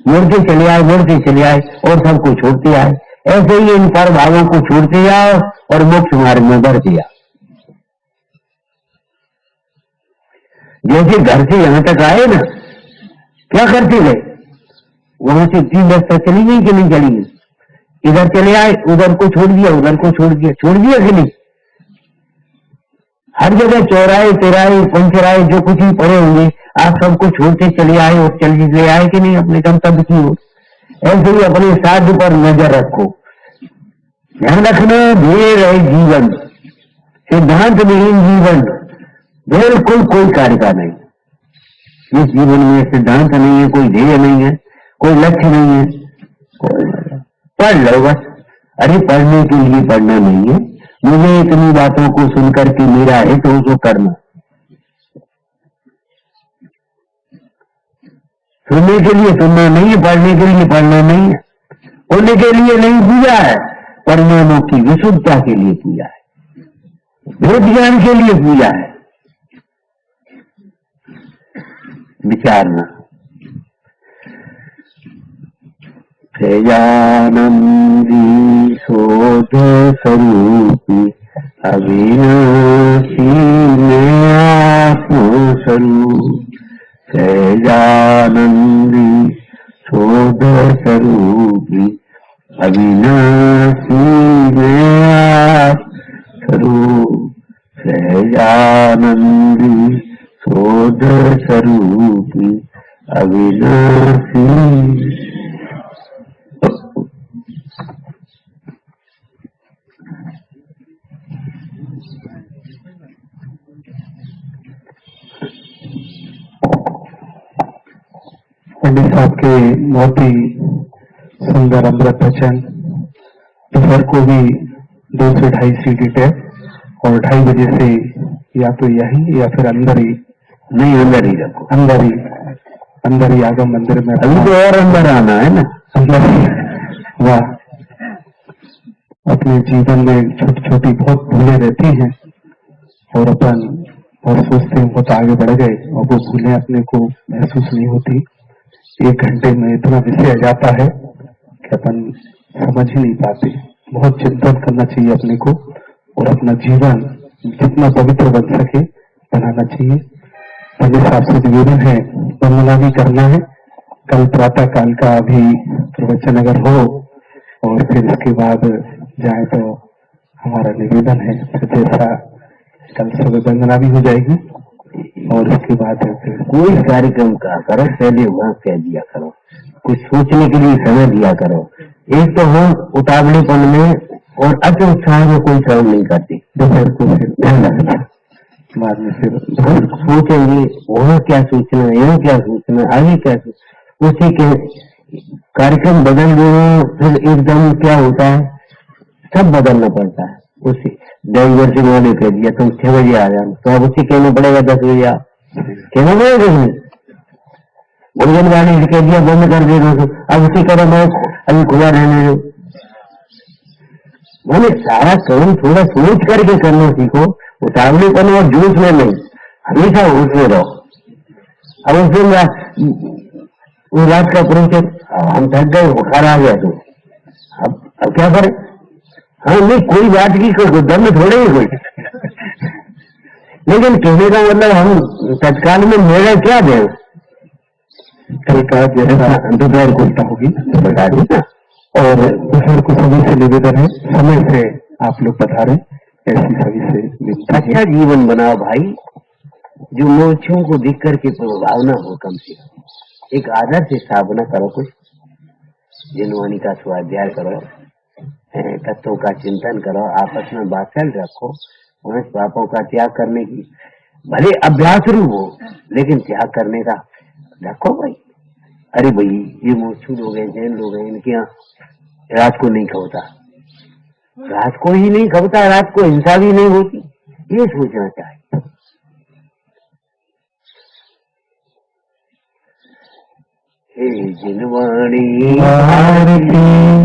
मुड़ते चले आए, मुड़ते चले आए और सबको छोड़ते आए। ऐसे ही इन पर भावों को छोड़ते जाओ और मोक्ष मार्ग में बढ़ते जाओ। जैसे घर से यहां तक आए ना, क्या करते गए? वहां से 3 रास्ता चली गई कि नहीं चली गई? इधर चले आए, उधर को छोड़ दिया, उधर को छोड़ दिया कि नहीं? हर जगह चौराहे तिराहे पंचराहे जो कुछ भी पड़े होंगे आप सबको छोड़ते चले आए और चले आए कि नहीं अपने गंतव्य की ओर। ऐसे ही अपने साध्य पर नजर रखो। ध्यान रखना, ध्येय है जीवन, सिद्धांत विहीन जीवन बिल्कुल कोई कार्य का नहीं। इस जीवन में सिद्धांत नहीं है, कोई ध्येय नहीं है, कोई लक्ष्य नहीं है, कोई पढ़ लो बस। अरे पढ़ने के लिए पढ़ना नहीं है, मुझे इतनी बातों को सुनकर के मेरा है तो उसको करना। सुनने के लिए सुनना नहीं है, पढ़ने के लिए पढ़ना नहीं है, होने के लिए नहीं पूजा है, परिणामों की विशुद्धता के लिए पूजा है, वेद ज्ञान के लिए पूजा है। विचारना। तेजानंदी शोध स्वरूपी अविनाशी में आत्म स्वरूप। तेजानंदी शोध स्वरूपी अविनाशी में आत्म स्वरूप। तेजानंदी शोध स्वरूपी अविनाशी। पंडित साहब के बहुत ही सुंदर अमृत वचन। दोपहर को भी 2 से 2.5 सीटी टैप और 2:30 बजे से या तो यही या फिर अंदर ही, नहीं अंदर ही रखो, अंदर ही आगम मंदिर में। अभी तो और अंदर आना है ना, अंदर ही। वाह, अपने जीवन में छोटी छोटी बहुत भूलें रहती हैं और अपन और सोचते हैं बहुत आगे बढ़ गए और वो भूलें अपने को महसूस नहीं होती। 1 घंटे में इतना विषय आ जाता है कि अपन समझ ही नहीं पाते। बहुत चिंतन करना चाहिए अपने को और अपना जीवन जितना पवित्र बन सके बनाना चाहिए। पंडित साहब से निवेदन है, वंदना भी करना है। कल प्रातः काल का भी प्रवचन अगर हो और फिर इसके बाद जाए तो हमारा निवेदन है फिर जैसा कल सुबह वंदना भी हो जाएगी और उसके बाद फिर कोई कार्यक्रम का करो पहले वहां कह दिया करो, कुछ सोचने के लिए समय दिया करो। एक तो हम उतावलेपन में और अति उत्साह में कोई श्रवण नहीं करते, दोपहर को फिर ध्यान रखना, बाद में फिर सोचेंगे वहाँ क्या सोचना है, यहाँ क्या सोचना है, आगे क्या सोचना, उसी के कार्यक्रम बदल गए फिर एकदम क्या होता है सब बदलना पड़ता है। उसी डाइवर्सिंग वाले कह दिया तुम 6 बजे आ जाना, तो अब उसे कहना पड़ेगा 10 बजे आ, कहना पड़ेगा नहीं। भोजन वाले से कह दिया बंद कर दे दो, अब उसी करो मैं अभी खुला रहने दो। मैंने सारा काम थोड़ा सोच करके करना सीखो, उतावलेपन और जोश में नहीं, हमेशा होश में रहो। अब उस दिन वो रात का परिचय हम थक गए, बुखार आ गया, तो अब क्या करें? हाँ नहीं कोई बात की, कोई दम थोड़े ही कोई, लेकिन कहने का मतलब हम तत्काल में निर्णय क्या दें? कल का जैसा दोपहर को होगी तो बता देना। और दोपहर को सभी से निवेदन है समय से आप लोग बता रहे, ऐसी सभी से अच्छा जीवन बनाओ भाई, जो मोक्षों को देख करके भावना हो, कम से कम एक आदर्श स्थापना करो, कुछ जिनवानी का स्वाध्याय करो, तत्वों का चिंतन करो, आपस में वात्सल्य रखो, उन्हें पापों का त्याग करने की भले अभ्यास रूप हो लेकिन त्याग करने का रखो भाई। अरे भाई ये मोक्षु लोग हैं, जैन लोग हैं, इनके यहाँ रात को नहीं खबता, रात को ही नहीं खबता, रात को हिंसा भी नहीं होती, ये सोचना चाहिए। हे जिनवाणी भारती